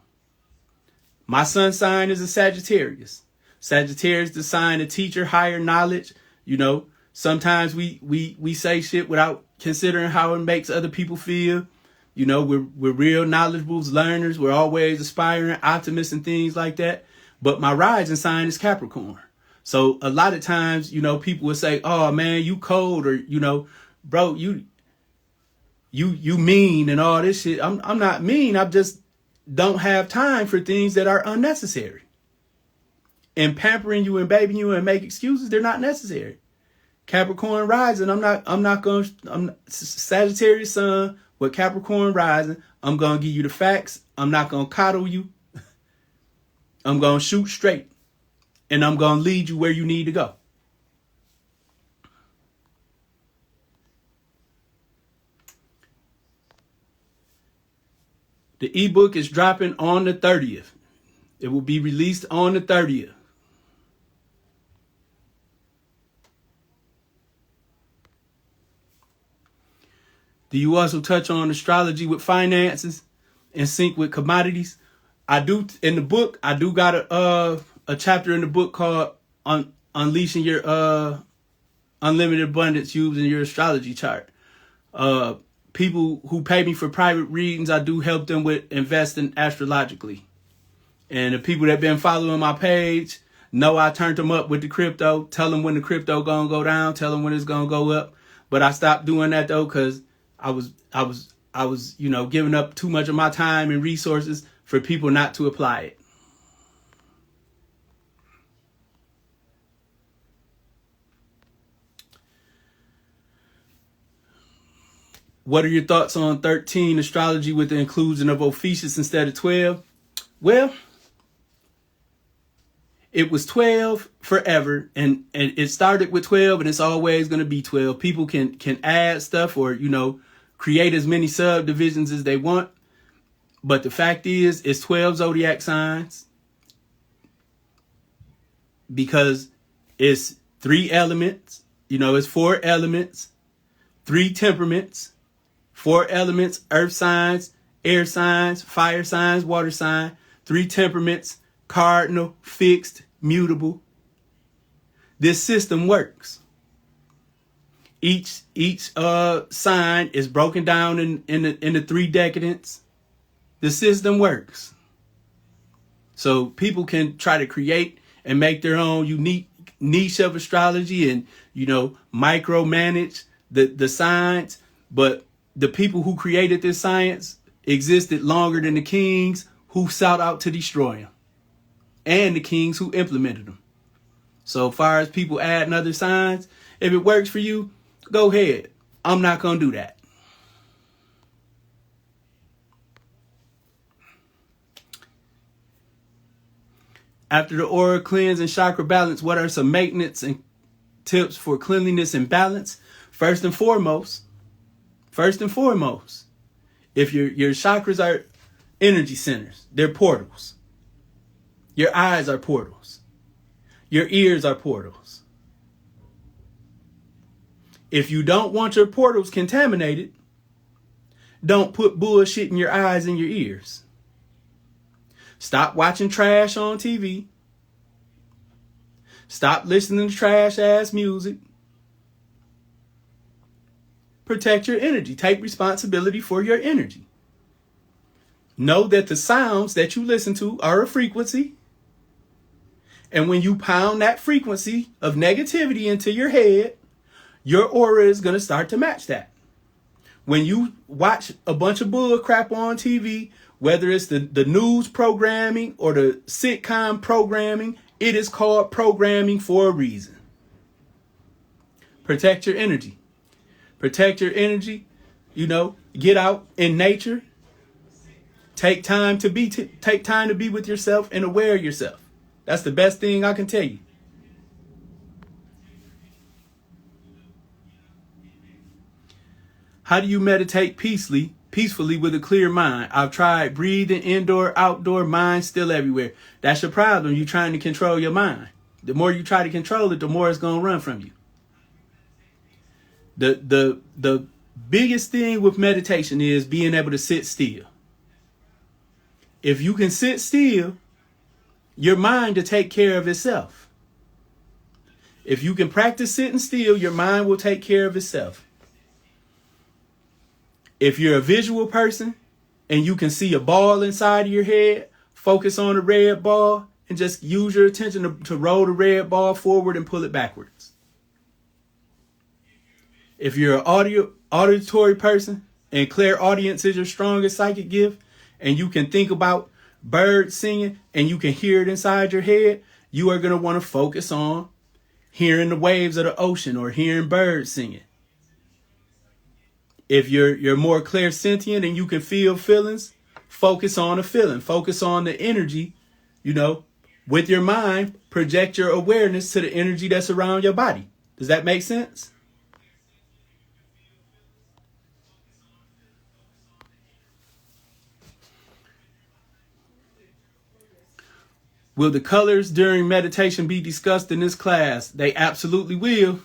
My sun sign is a Sagittarius. Sagittarius, the sign of teacher, higher knowledge. You know, sometimes we say shit without considering how it makes other people feel. You know, we're real knowledgeable learners. We're always aspiring, optimists and things like that. But my rising sign is Capricorn. So a lot of times, you know, people will say, oh man, you cold, or, you know, bro, you mean and all this shit. I'm not mean. I just don't have time for things that are unnecessary. And pampering you and babying you and make excuses, they're not necessary. Capricorn rising. I'm Sagittarius sun with Capricorn rising. I'm going to give you the facts. I'm not going to coddle you. I'm going to shoot straight. And I'm going to lead you where you need to go. The ebook is dropping on the 30th. It will be released on the 30th. Do you also touch on astrology with finances and sync with commodities? I do. In the book, I do got a chapter in the book called Unleashing Your Unlimited Abundance Using Your Astrology Chart. People who pay me for private readings, I do help them with investing astrologically. And the people that been following my page know I turned them up with the crypto. Tell them when the crypto gonna go down. Tell them when it's gonna go up. But I stopped doing that though because I was, giving up too much of my time and resources for people not to apply it. What are your thoughts on 13 astrology with the inclusion of Ophiuchus instead of 12? Well, it was 12 forever, and it started with 12, and it's always going to be 12. People can add stuff or, create as many subdivisions as they want. But the fact is, it's 12 zodiac signs because it's 3 elements. It's 4 elements, 3 temperaments, 4 elements, earth signs, air signs, fire signs, water sign, 3 temperaments, cardinal, fixed, mutable. This system works. Each sign is broken down in the 3 decadents. The system works. So people can try to create and make their own unique niche of astrology and, micromanage the science. But the people who created this science existed longer than the kings who sought out to destroy them and the kings who implemented them. So far as people adding other signs, if it works for you, go ahead. I'm not going to do that. After the aura cleanse and chakra balance, what are some maintenance and tips for cleanliness and balance? First and foremost, if your chakras are energy centers, they're portals. Your eyes are portals. Your ears are portals. If you don't want your portals contaminated, don't put bullshit in your eyes and your ears. Stop watching trash on TV. Stop listening to trash ass music. Protect your energy. Take responsibility for your energy. Know that the sounds that you listen to are a frequency. And when you pound that frequency of negativity into your head, your aura is going to start to match that. When you watch a bunch of bull crap on TV, whether it's the news programming or the sitcom programming, it is called programming for a reason. Protect your energy. Protect your energy. Get out in nature. Take time to be with yourself and aware of yourself. That's the best thing I can tell you. How do you meditate peacefully with a clear mind? I've tried breathing, indoor, outdoor, mind still everywhere. That's your problem. You're trying to control your mind. The more you try to control it, the more it's going to run from you. The biggest thing with meditation is being able to sit still. If you can sit still, your mind will take care of itself. If you can practice sitting still, your mind will take care of itself. If you're a visual person and you can see a ball inside of your head, focus on the red ball and just use your attention to roll the red ball forward and pull it backwards. If you're an auditory person and clairaudience is your strongest psychic gift and you can think about birds singing and you can hear it inside your head, you are going to want to focus on hearing the waves of the ocean or hearing birds singing. If you're more clairsentient and you can feel feelings, focus on a feeling. Focus on the energy, with your mind, project your awareness to the energy that's around your body. Does that make sense? Will the colors during meditation be discussed in this class? They absolutely will.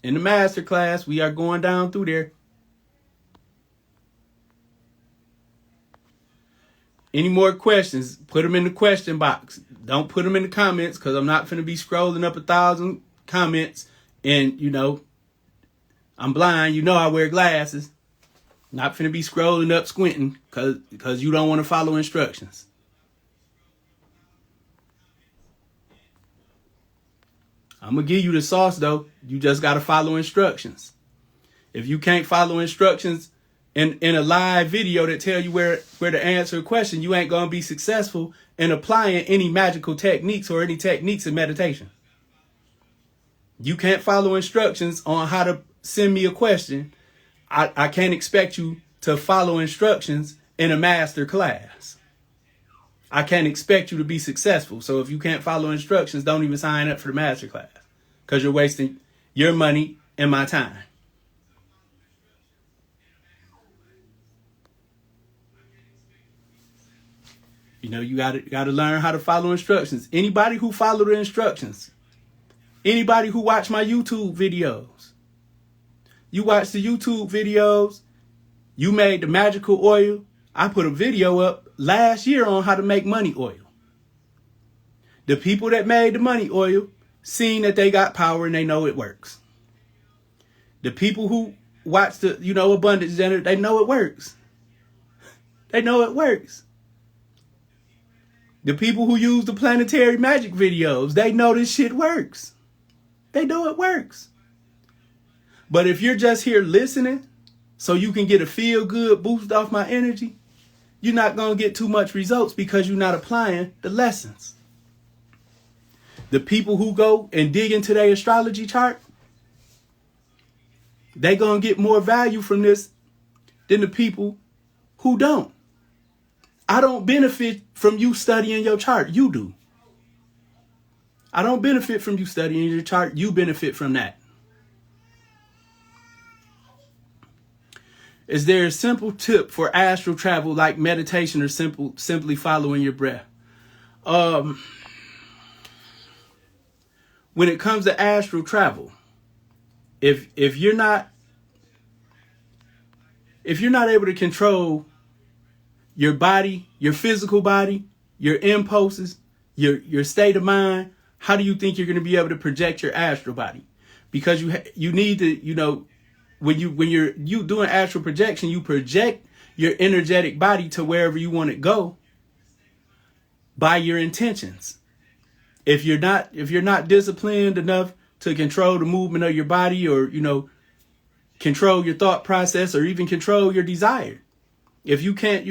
In the masterclass, we are going down through there. Any more questions? Put them in the question box. Don't put them in the comments because I'm not going to be scrolling up 1,000 comments. And, I'm blind. I wear glasses. Not going to be scrolling up squinting because you don't want to follow instructions. I'm going to give you the sauce, though. You just got to follow instructions. If you can't follow instructions in a live video that tell you where to answer a question, you ain't going to be successful in applying any magical techniques or any techniques in meditation. You can't follow instructions on how to send me a question. I can't expect you to follow instructions in a master class. I can't expect you to be successful. So if you can't follow instructions, don't even sign up for the master class because you're wasting your money and my time. You got to learn how to follow instructions. Anybody who follow the instructions, anybody who watch my YouTube videos, you watch the YouTube videos, you made the magical oil. I put a video up last year on how to make money oil. The people that made the money oil seen that they got power and they know it works. The people who watch the, abundance generate, they know it works. They know it works. The people who use the planetary magic videos, they know this shit works. They know it works. But if you're just here listening so you can get a feel good boost off my energy, you're not going to get too much results because you're not applying the lessons. The people who go and dig into their astrology chart, they're going to get more value from this than the people who don't. I don't benefit from you studying your chart. You do. I don't benefit from you studying your chart. You benefit from that. Is there a simple tip for astral travel like meditation or simply following your breath? When it comes to astral travel, if you're not able to control your body, your physical body, your impulses, your state of mind, how do you think you're going to be able to project your astral body? Because you need to, when you're doing astral projection, you project your energetic body to wherever you want it to go by your intentions. If you're not disciplined enough to control the movement of your body or, control your thought process or even control your desire. If you can't,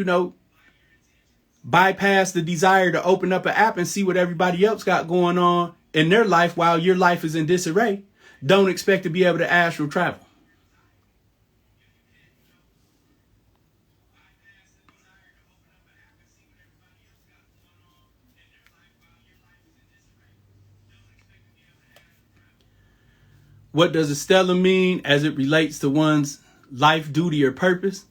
bypass the desire to open up an app and see what everybody else got going on in their life while your life is in disarray, don't expect to be able to astral travel. What does a stellium mean as it relates to one's life, duty, or purpose?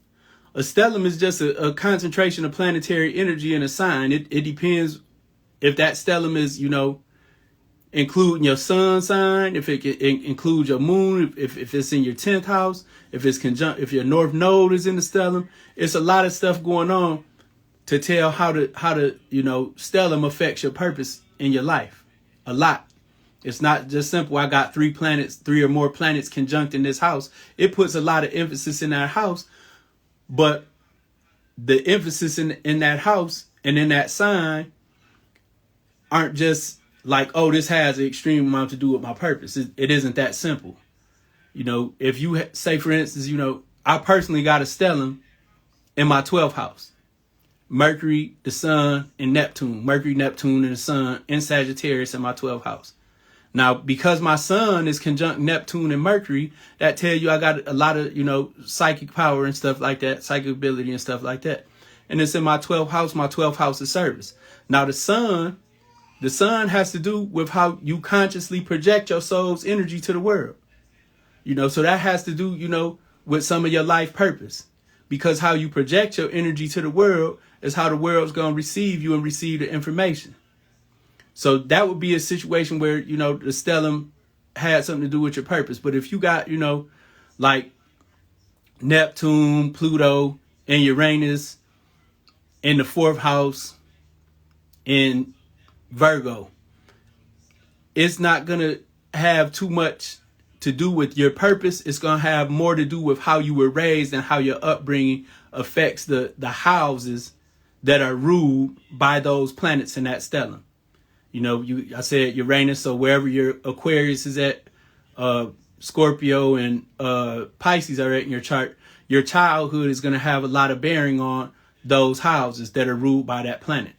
A stellium is just a concentration of planetary energy in a sign. It depends if that stellium is, including your sun sign, if it includes your moon, if it's in your 10th house, if your north node is in the stellium. It's a lot of stuff going on to tell how to stellium affects your purpose in your life. A lot. It's not just simple. I got 3 or more planets conjunct in this house. It puts a lot of emphasis in that house. But the emphasis in that house and in that sign aren't just like, oh, this has an extreme amount to do with my purpose. It isn't that simple. If you say, for instance, I personally got a stellium in my 12th house. Mercury, the sun, and Neptune. Mercury, Neptune, and the sun in Sagittarius in my 12th house. Now, because my sun is conjunct Neptune and Mercury, that tell you I got a lot of, psychic power and stuff like that, psychic ability and stuff like that. And it's in my 12th house. My 12th house is service. Now, the sun has to do with how you consciously project your soul's energy to the world. So that has to do, with some of your life purpose. Because how you project your energy to the world is how the world's going to receive you and receive the information. So that would be a situation where, the stellium had something to do with your purpose. But if you got, like Neptune, Pluto, and Uranus in the 4th house in Virgo, it's not going to have too much to do with your purpose. It's going to have more to do with how you were raised and how your upbringing affects the houses that are ruled by those planets in that stellium. I said Uranus, so wherever your Aquarius is at, Scorpio and Pisces are at in your chart, your childhood is going to have a lot of bearing on those houses that are ruled by that planet.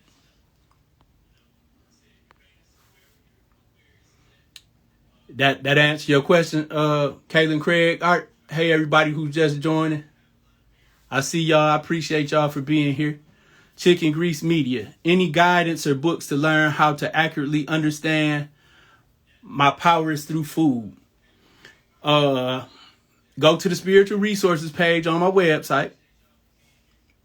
That answer your question, Kaylin Craig. Art. Hey, everybody who's just joining. I see y'all. I appreciate y'all for being here. Chicken Grease Media. Any guidance or books to learn how to accurately understand my power is through food? Go to the spiritual resources page on my website.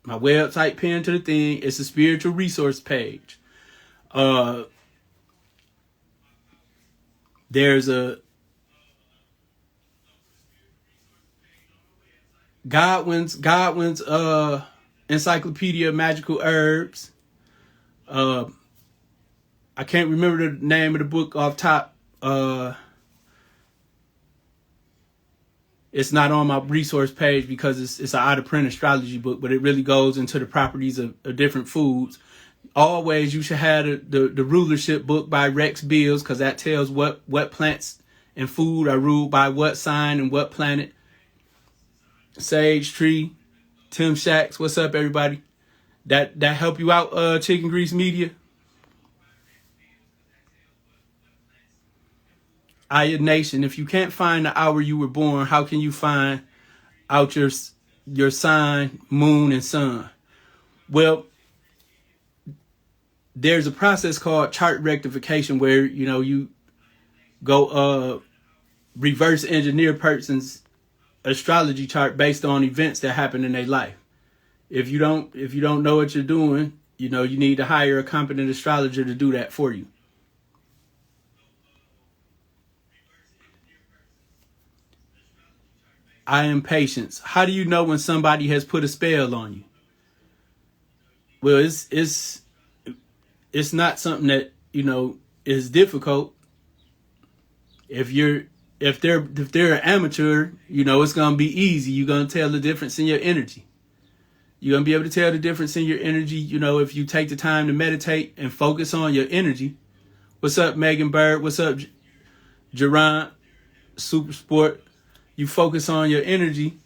My website pinned to the thing. It's a spiritual resource page. There's a Godwin's Encyclopedia of Magical Herbs. I can't remember the name of the book off top. It's not on my resource page because it's an out of print astrology book, but it really goes into the properties of different foods. Always, you should have the rulership book by Rex Beals, because that tells what plants and food are ruled by what sign and what planet. Sage Tree, Tim Shacks, what's up, everybody? That help you out, Chicken Grease Media? Aya Nation, if you can't find the hour you were born, how can you find out your sign, moon, and sun? Well, there's a process called chart rectification where, you go reverse engineer person's astrology chart based on events that happen in their life. If you don't know what you're doing, you need to hire a competent astrologer to do that for you. I am patience. How do you know when somebody has put a spell on you? Well, it's not something that, is difficult. If they're an amateur, it's going to be easy. You're going to tell the difference in your energy. You're going to be able to tell the difference in your energy, if you take the time to meditate and focus on your energy. What's up, Megan Bird? What's up, Gerard? Super Sport. You focus on your energy,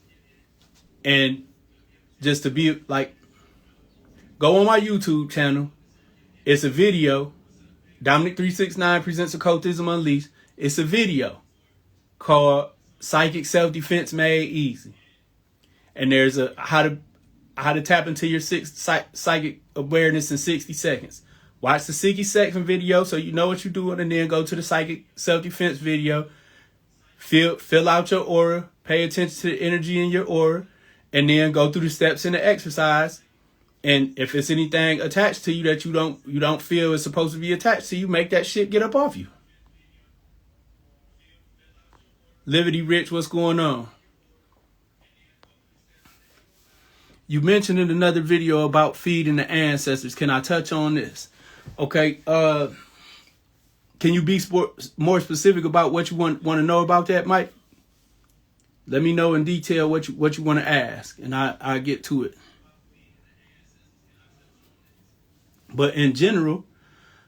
and just to be like, go on my YouTube channel. It's a video. Dominic369 presents Occultism Unleashed. It's a video called Psychic Self-Defense Made Easy. And there's a how to tap into your psychic awareness in 60 seconds. Watch the 60-second video so you know what you're doing, and then go to the Psychic Self-Defense video. Fill out your aura. Pay attention to the energy in your aura. And then go through the steps in the exercise. And if it's anything attached to you that you don't feel is supposed to be attached to you, make that shit get up off you. Liberty Rich, what's going on? You mentioned in another video about feeding the ancestors. Can I touch on this? Okay. Can you be more specific about what you want to know about that, Mike? Let me know in detail what you want to ask, and I'll get to it. But in general,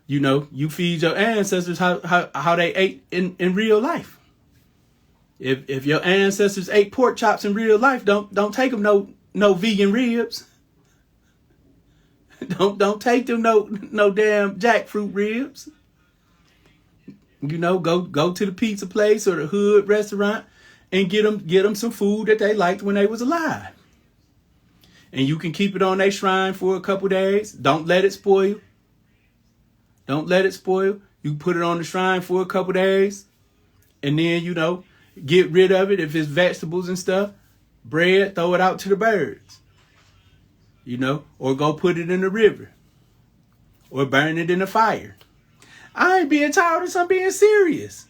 you feed your ancestors how they ate in real life. If your ancestors ate pork chops in real life, don't take them no vegan ribs. Don't take them no damn jackfruit ribs. You know, go to the pizza place or the hood restaurant and get them some food that they liked when they was alive. And you can keep it on their shrine for a couple days. Don't let it spoil. Don't let it spoil. You put it on the shrine for a couple days. And then, you know, get rid of it if it's vegetables and stuff. Bread, throw it out to the birds. You know, or go put it in the river. Or burn it in the fire. I ain't being childish, I'm being serious.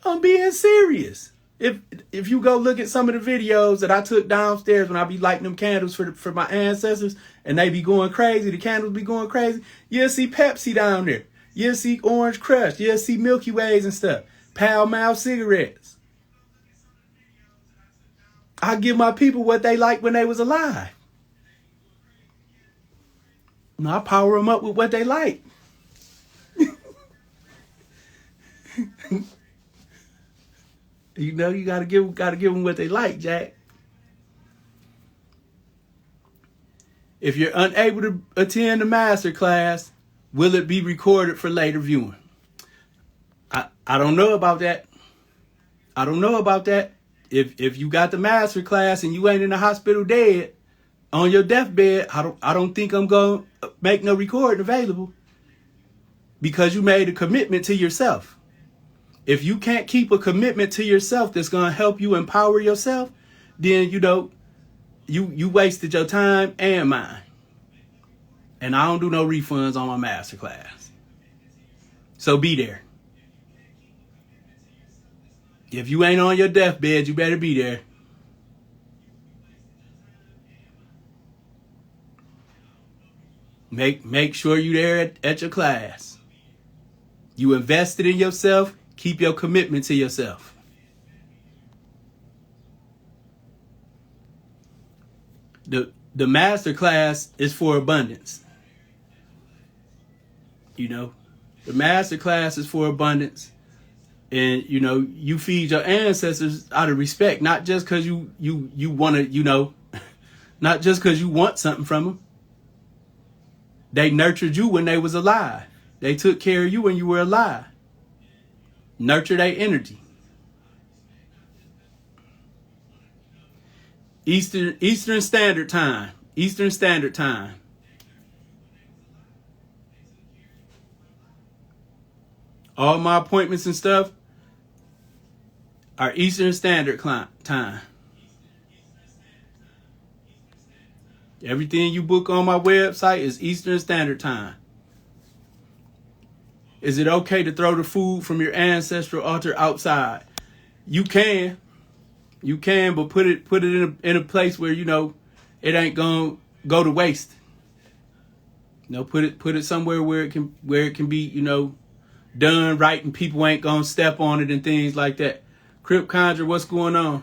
I'm being serious. If you go look at some of the videos that I took downstairs when I be lighting them candles for my ancestors and they be going crazy, the candles be going crazy, you'll see Pepsi down there. You'll see Orange Crush. You'll see Milky Ways and stuff. Pall Mall cigarettes. I give my people what they liked when they was alive. And I power them up with what they like. You know, you gotta give them what they like, Jack. If you're unable to attend the masterclass, will it be recorded for later viewing? I don't know about that. I don't know about that. If you got the masterclass and you ain't in the hospital dead on your deathbed, I don't think I'm gonna make no recording available because you made a commitment to yourself. If you can't keep a commitment to yourself that's going to help you empower yourself, then, you know, you wasted your time and mine. And I don't do no refunds on my masterclass. So be there. If you ain't on your deathbed, you better be there. Make sure you there at your class. You invested in yourself. Keep your commitment to yourself. The master class is for abundance. You know, the master class is for abundance. And, you know, you feed your ancestors out of respect, not just because you want to, you know, not just because you want something from them. They nurtured you when they was alive. They took care of you when you were alive. Nurture their energy. Eastern Standard Time. Eastern Standard Time. All my appointments and stuff are Eastern Standard Time. Everything you book on my website is Eastern Standard Time. Is it okay to throw the food from your ancestral altar outside? You can, but put it in a place where, you know, it ain't gonna go to waste. You know, put it somewhere where it can be, you know, done right and people ain't gonna step on it and things like that. Crip Conjure, what's going on?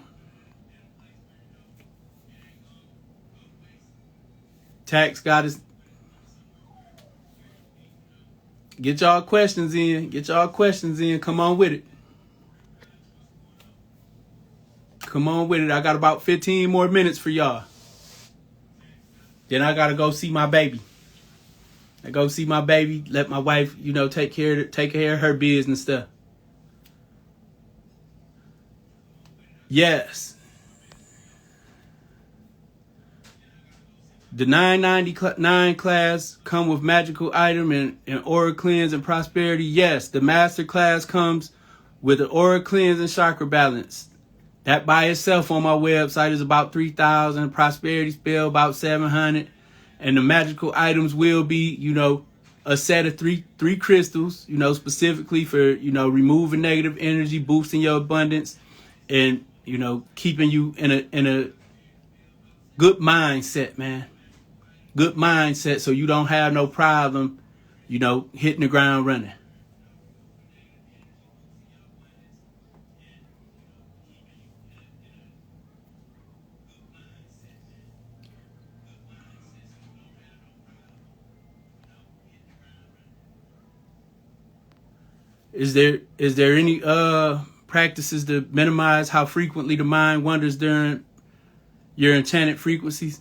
Tax got his. Get y'all questions in. Get y'all questions in. Come on with it. Come on with it. I got about 15 more minutes for y'all. Then I gotta go see my baby. I go see my baby. Let my wife, you know, take care of her business stuff. Yes. The 999 class come with magical item and aura cleanse and prosperity. Yes, the master class comes with an aura cleanse and chakra balance. That by itself on my website is about 3,000. Prosperity spell about 700. And the magical items will be, you know, a set of three crystals, you know, specifically for, you know, removing negative energy, boosting your abundance, and, you know, keeping you in a good mindset, man. Good mindset so you don't have no problem, you know, hitting the ground running. Is there any practices to minimize how frequently the mind wanders during your enchanted frequencies?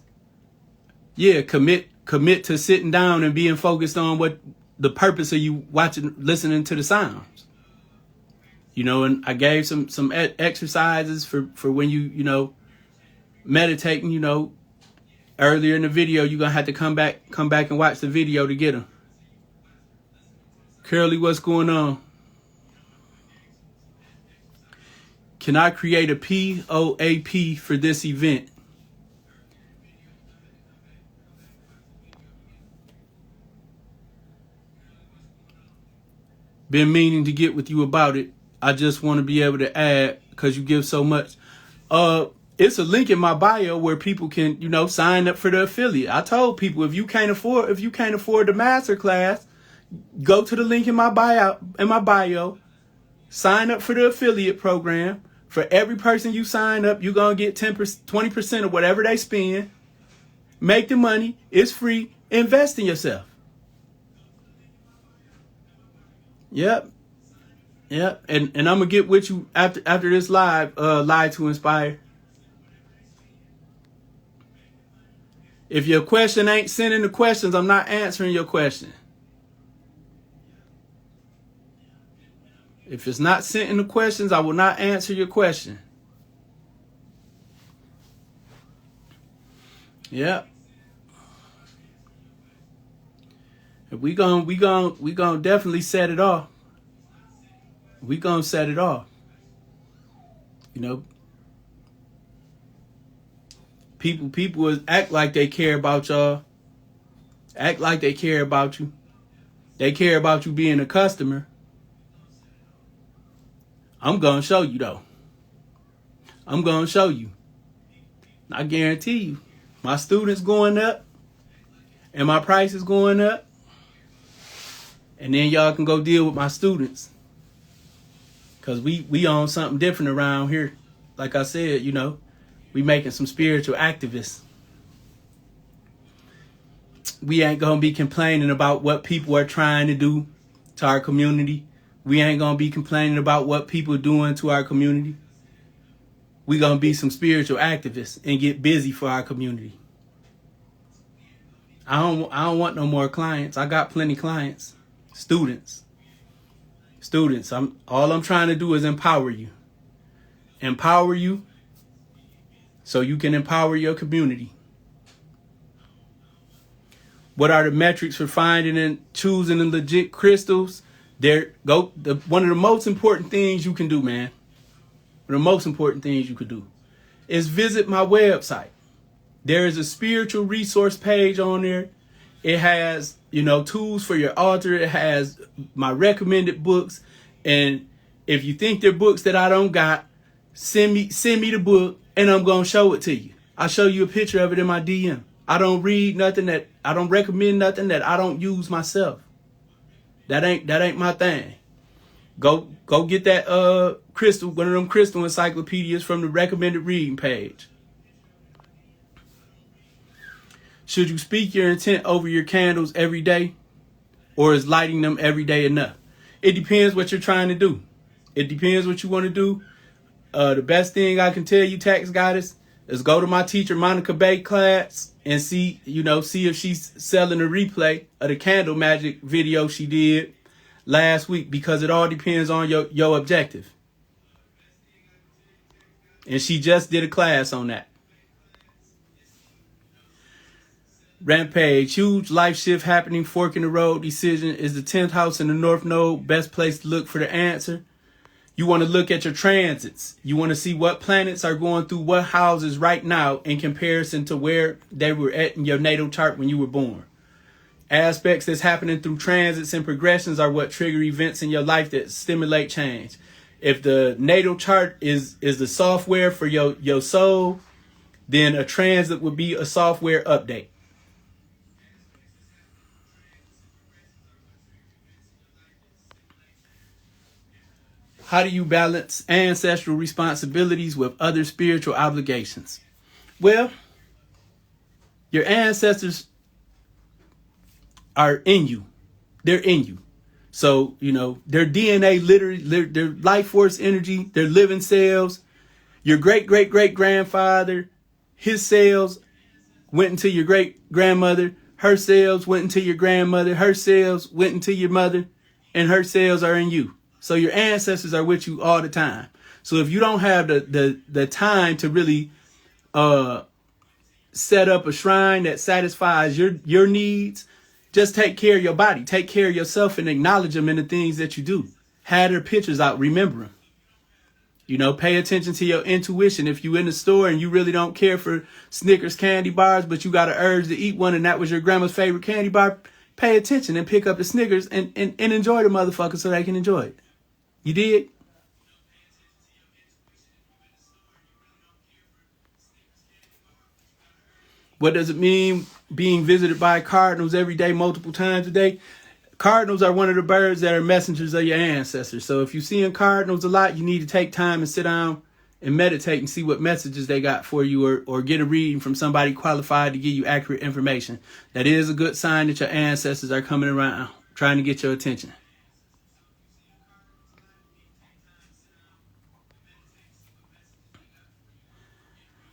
Yeah, commit to sitting down and being focused on the purpose of you listening to the sounds. You know, and I gave some exercises for when you meditating, earlier in the video. You're going to have to come back and watch the video to get them. Curly, what's going on? Can I create a POAP for this event? Been meaning to get with you about it. I just want to be able to add because you give so much. It's a link in my bio where people can, sign up for the affiliate. I told people if you can't afford the masterclass, go to the link in my bio, sign up for the affiliate program. For every person you sign up, you're gonna get 20% of whatever they spend. Make the money. It's free. Invest in yourself. Yep. And I'm gonna get with you after this live to inspire. If your question ain't sending the questions, I'm not answering your question. If it's not sending the questions, I will not answer your question. Yep. We gonna definitely set it off. We gonna set it off. People act like they care about y'all. Act like they care about you. They care about you being a customer. I'm gonna show you though. I'm gonna show you. I guarantee you, my students going up and my price is going up. And then y'all can go deal with my students. Cause we on something different around here. Like I said, we making some spiritual activists. We ain't gonna be complaining about what people are trying to do to our community. We ain't gonna be complaining about what people are doing to our community. We gonna be some spiritual activists and get busy for our community. I don't want no more clients. I got plenty clients. Students. All I'm trying to do is empower you. Empower you so you can empower your community. What are the metrics for finding and choosing the legit crystals? One of the most important things you can do, man. One of the most important things you could do is visit my website. There is a spiritual resource page on there. It has, tools for your altar. It has my recommended books. And if you think they're books that I don't got, send me the book and I'm going to show it to you. I'll show you a picture of it in my DM. I don't recommend nothing that I don't use myself. That ain't my thing. Go get that crystal, one of them crystal encyclopedias from the recommended reading page. Should you speak your intent over your candles every day? Or is lighting them every day enough? It depends what you're trying to do. It depends what you want to do. The best thing I can tell you, tax goddess, is go to my teacher Monica Bey class and see if she's selling a replay of the candle magic video she did last week, because it all depends on your objective. And she just did a class on that. Rampage, huge life shift happening, fork in the road decision. Is the 10th house in the North Node best place to look for the answer? You want to look at your transits. You want to see what planets are going through what houses right now in comparison to where they were at in your natal chart when you were born. Aspects that's happening through transits and progressions are what trigger events in your life that stimulate change. If the natal chart is the software for your soul, then a transit would be a software update. How do you balance ancestral responsibilities with other spiritual obligations? Well, your ancestors are in you. They're in you. So, their DNA, literally, their life force energy, their living cells. Your great-great-great-grandfather, his cells went into your great-grandmother, Her cells went into your grandmother. Her cells went into your mother. And her cells are in you. So your ancestors are with you all the time. So if you don't have the time to really set up a shrine that satisfies your needs, just take care of your body. Take care of yourself and acknowledge them in the things that you do. Have their pictures out. Remember them. You know, pay attention to your intuition. If you in the store and you really don't care for Snickers candy bars, but you got an urge to eat one and that was your grandma's favorite candy bar, pay attention and pick up the Snickers and enjoy the motherfucker so they can enjoy it. You did? What does it mean being visited by cardinals every day, multiple times a day? Cardinals are one of the birds that are messengers of your ancestors. So if you're seeing cardinals a lot, you need to take time and sit down and meditate and see what messages they got for you, or get a reading from somebody qualified to give you accurate information. That is a good sign that your ancestors are coming around, trying to get your attention.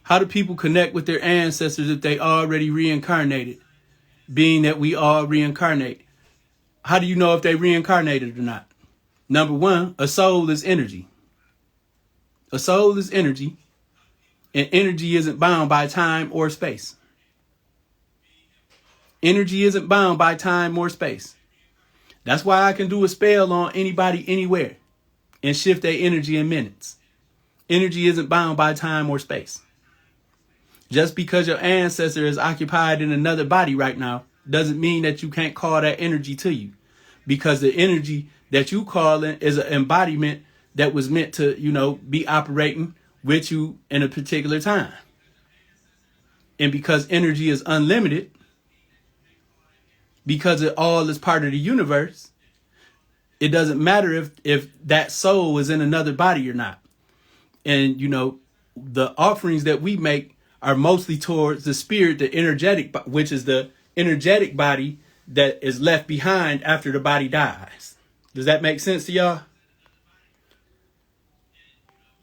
How do people connect with their ancestors if they already reincarnated? Being that we all reincarnate. How do you know if they reincarnated or not? Number one, a soul is energy. A soul is energy, and energy isn't bound by time or space. Energy isn't bound by time or space. That's why I can do a spell on anybody anywhere and shift their energy in minutes. Energy isn't bound by time or space. Just because your ancestor is occupied in another body right now doesn't mean that you can't call that energy to you, because the energy that you call in is an embodiment that was meant to, you know, be operating with you in a particular time. And because energy is unlimited, because it all is part of the universe, it doesn't matter if that soul is in another body or not. And, you know, the offerings that we make are mostly towards the spirit, the energetic, which is the energetic body that is left behind after the body dies. Does that make sense to y'all?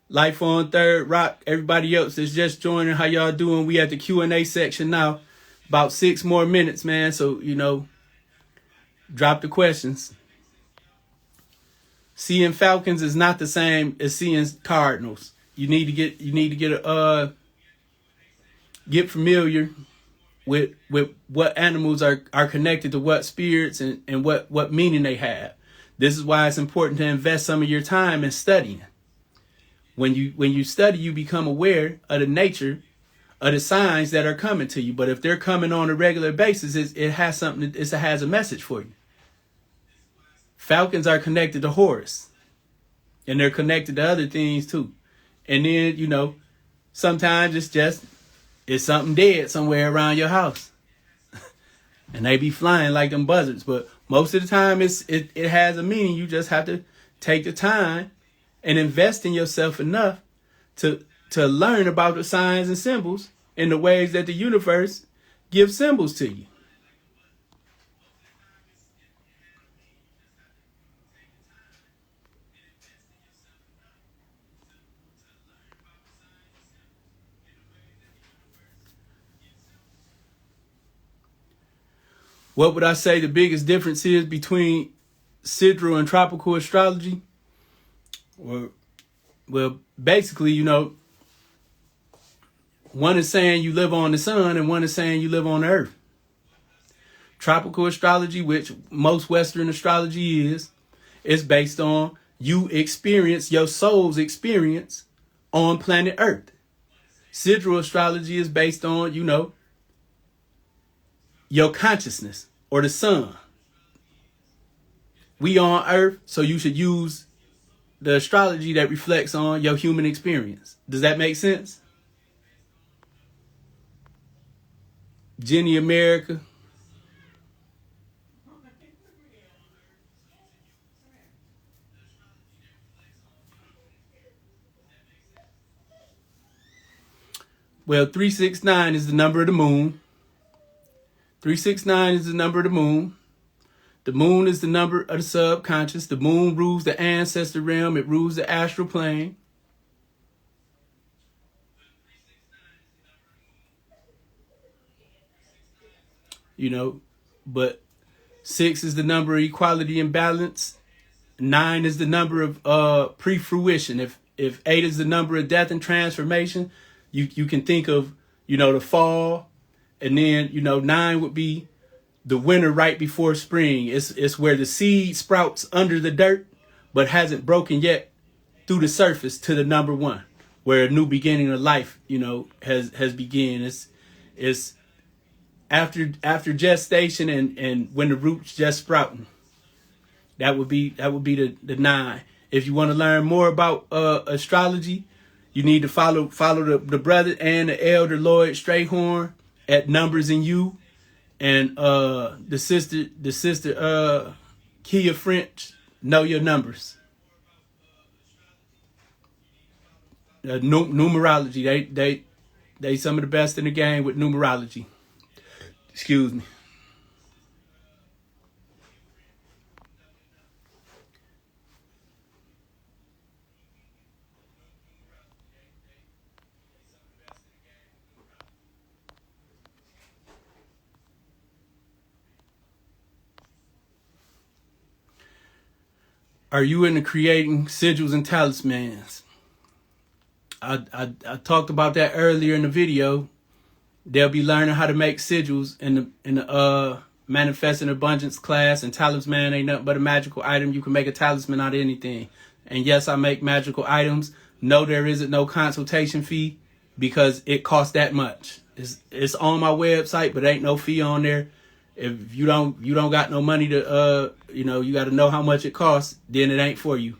Life on Third Rock. Everybody else is just joining. How y'all doing? We at the Q&A section now. About 6 more minutes, man. So, you know, drop the questions. Seeing falcons is not the same as seeing cardinals. You need to get familiar with what animals are connected to what spirits and what meaning they have. This is why it's important to invest some of your time in studying. When you study, you become aware of the nature of the signs that are coming to you. But if they're coming on a regular basis, it has a message for you. Falcons are connected to Horus, and they're connected to other things too. And then, you know, sometimes it's something dead somewhere around your house. And they be flying like them buzzards. But most of the time it has a meaning. You just have to take the time and invest in yourself enough to learn about the signs and symbols and the ways that the universe gives symbols to you. What would I say the biggest difference is between sidereal and tropical astrology? Well, basically, you know, one is saying you live on the sun and one is saying you live on the earth. Tropical astrology, which most Western astrology is based on your soul's experience on planet Earth. Sidereal astrology is based on, you know, your consciousness or the sun. We on Earth, so you should use the astrology that reflects on your human experience. Does that make sense? Jenny America. Well, 369 is the number of the moon. 369 is the number of the moon. The moon is the number of the subconscious. The moon rules the ancestor realm. It rules the astral plane. But 6 is the number of equality and balance. 9 is the number of pre-fruition. If 8 is the number of death and transformation, you can think of, the fall. And then, 9 would be the winter right before spring. It's where the seed sprouts under the dirt, but hasn't broken yet through the surface to the number 1, where a new beginning of life, has begun. It's after gestation and when the roots just sprouting. That would be the 9. If you want to learn more about astrology, you need to follow the brother and the elder Lloyd Strayhorn at Numbers in You, and the sister Kia French, Know Your Numbers. Numerology, they some of the best in the game with numerology. Excuse me. Are you into creating sigils and talismans? I talked about that earlier in the video. They'll be learning how to make sigils in the Manifesting Abundance class, and talisman ain't nothing but a magical item. You can make a talisman out of anything. And yes, I make magical items. No, there isn't no consultation fee because it costs that much. It's on my website, but ain't no fee on there. If you don't got no money to you got to know how much it costs, then it ain't for you.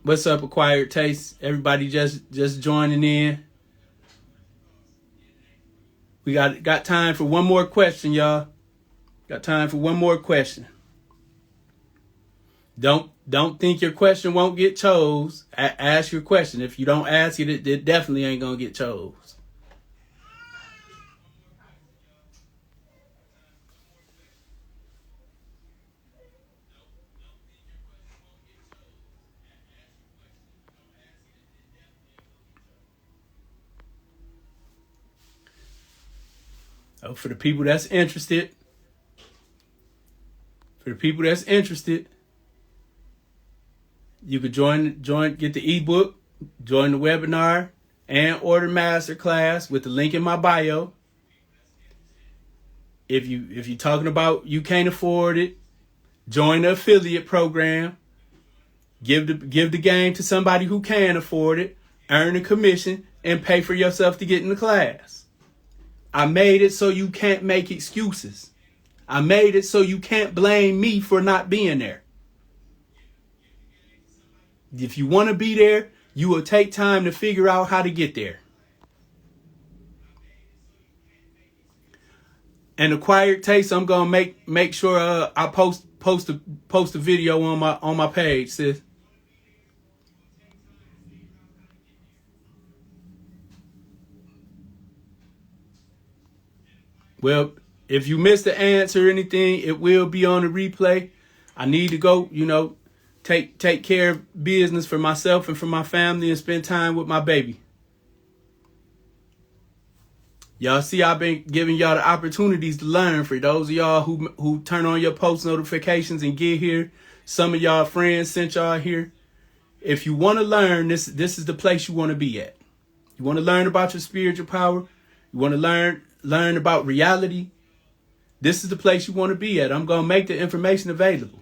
What's up, Acquired Taste? Everybody just joining in. We got time for one more question, y'all. Got time for one more question. Don't think your question won't get chose. Ask your question. If you don't ask it, it definitely ain't gonna get chose. Oh, for the people that's interested. You could join, get the ebook, join the webinar, and order masterclass with the link in my bio. If you're talking about you can't afford it, join the affiliate program. Give the game to somebody who can afford it, earn a commission, and pay for yourself to get in the class. I made it so you can't make excuses. I made it so you can't blame me for not being there. If you want to be there, you will take time to figure out how to get there. And Acquired Taste, I'm gonna make sure I post a video on my page, sis. Well, if you missed the answer or anything, it will be on the replay. I need to go, take care of business for myself and for my family and spend time with my baby. Y'all see, I've been giving y'all the opportunities to learn. For those of y'all who turn on your post notifications and get here, some of y'all friends sent y'all here. If you want to learn, this is the place you want to be at. You want to learn about your spiritual power. You want to learn about reality. This is the place you want to be at. I'm going to make the information available.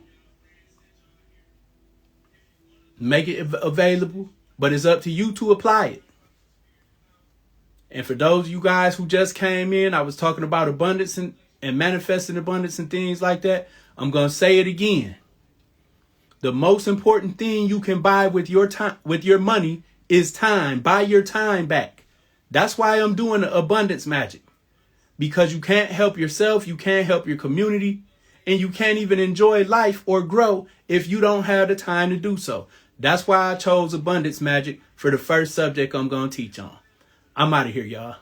Make it available, but it's up to you to apply it. And for those of you guys who just came in, I was talking about abundance and manifesting abundance and things like that. I'm going to say it again. The most important thing you can buy with your time, with your money, is time. Buy your time back. That's why I'm doing the abundance magic. Because you can't help yourself, you can't help your community, and you can't even enjoy life or grow if you don't have the time to do so. That's why I chose abundance magic for the first subject I'm going to teach on. I'm out of here, y'all.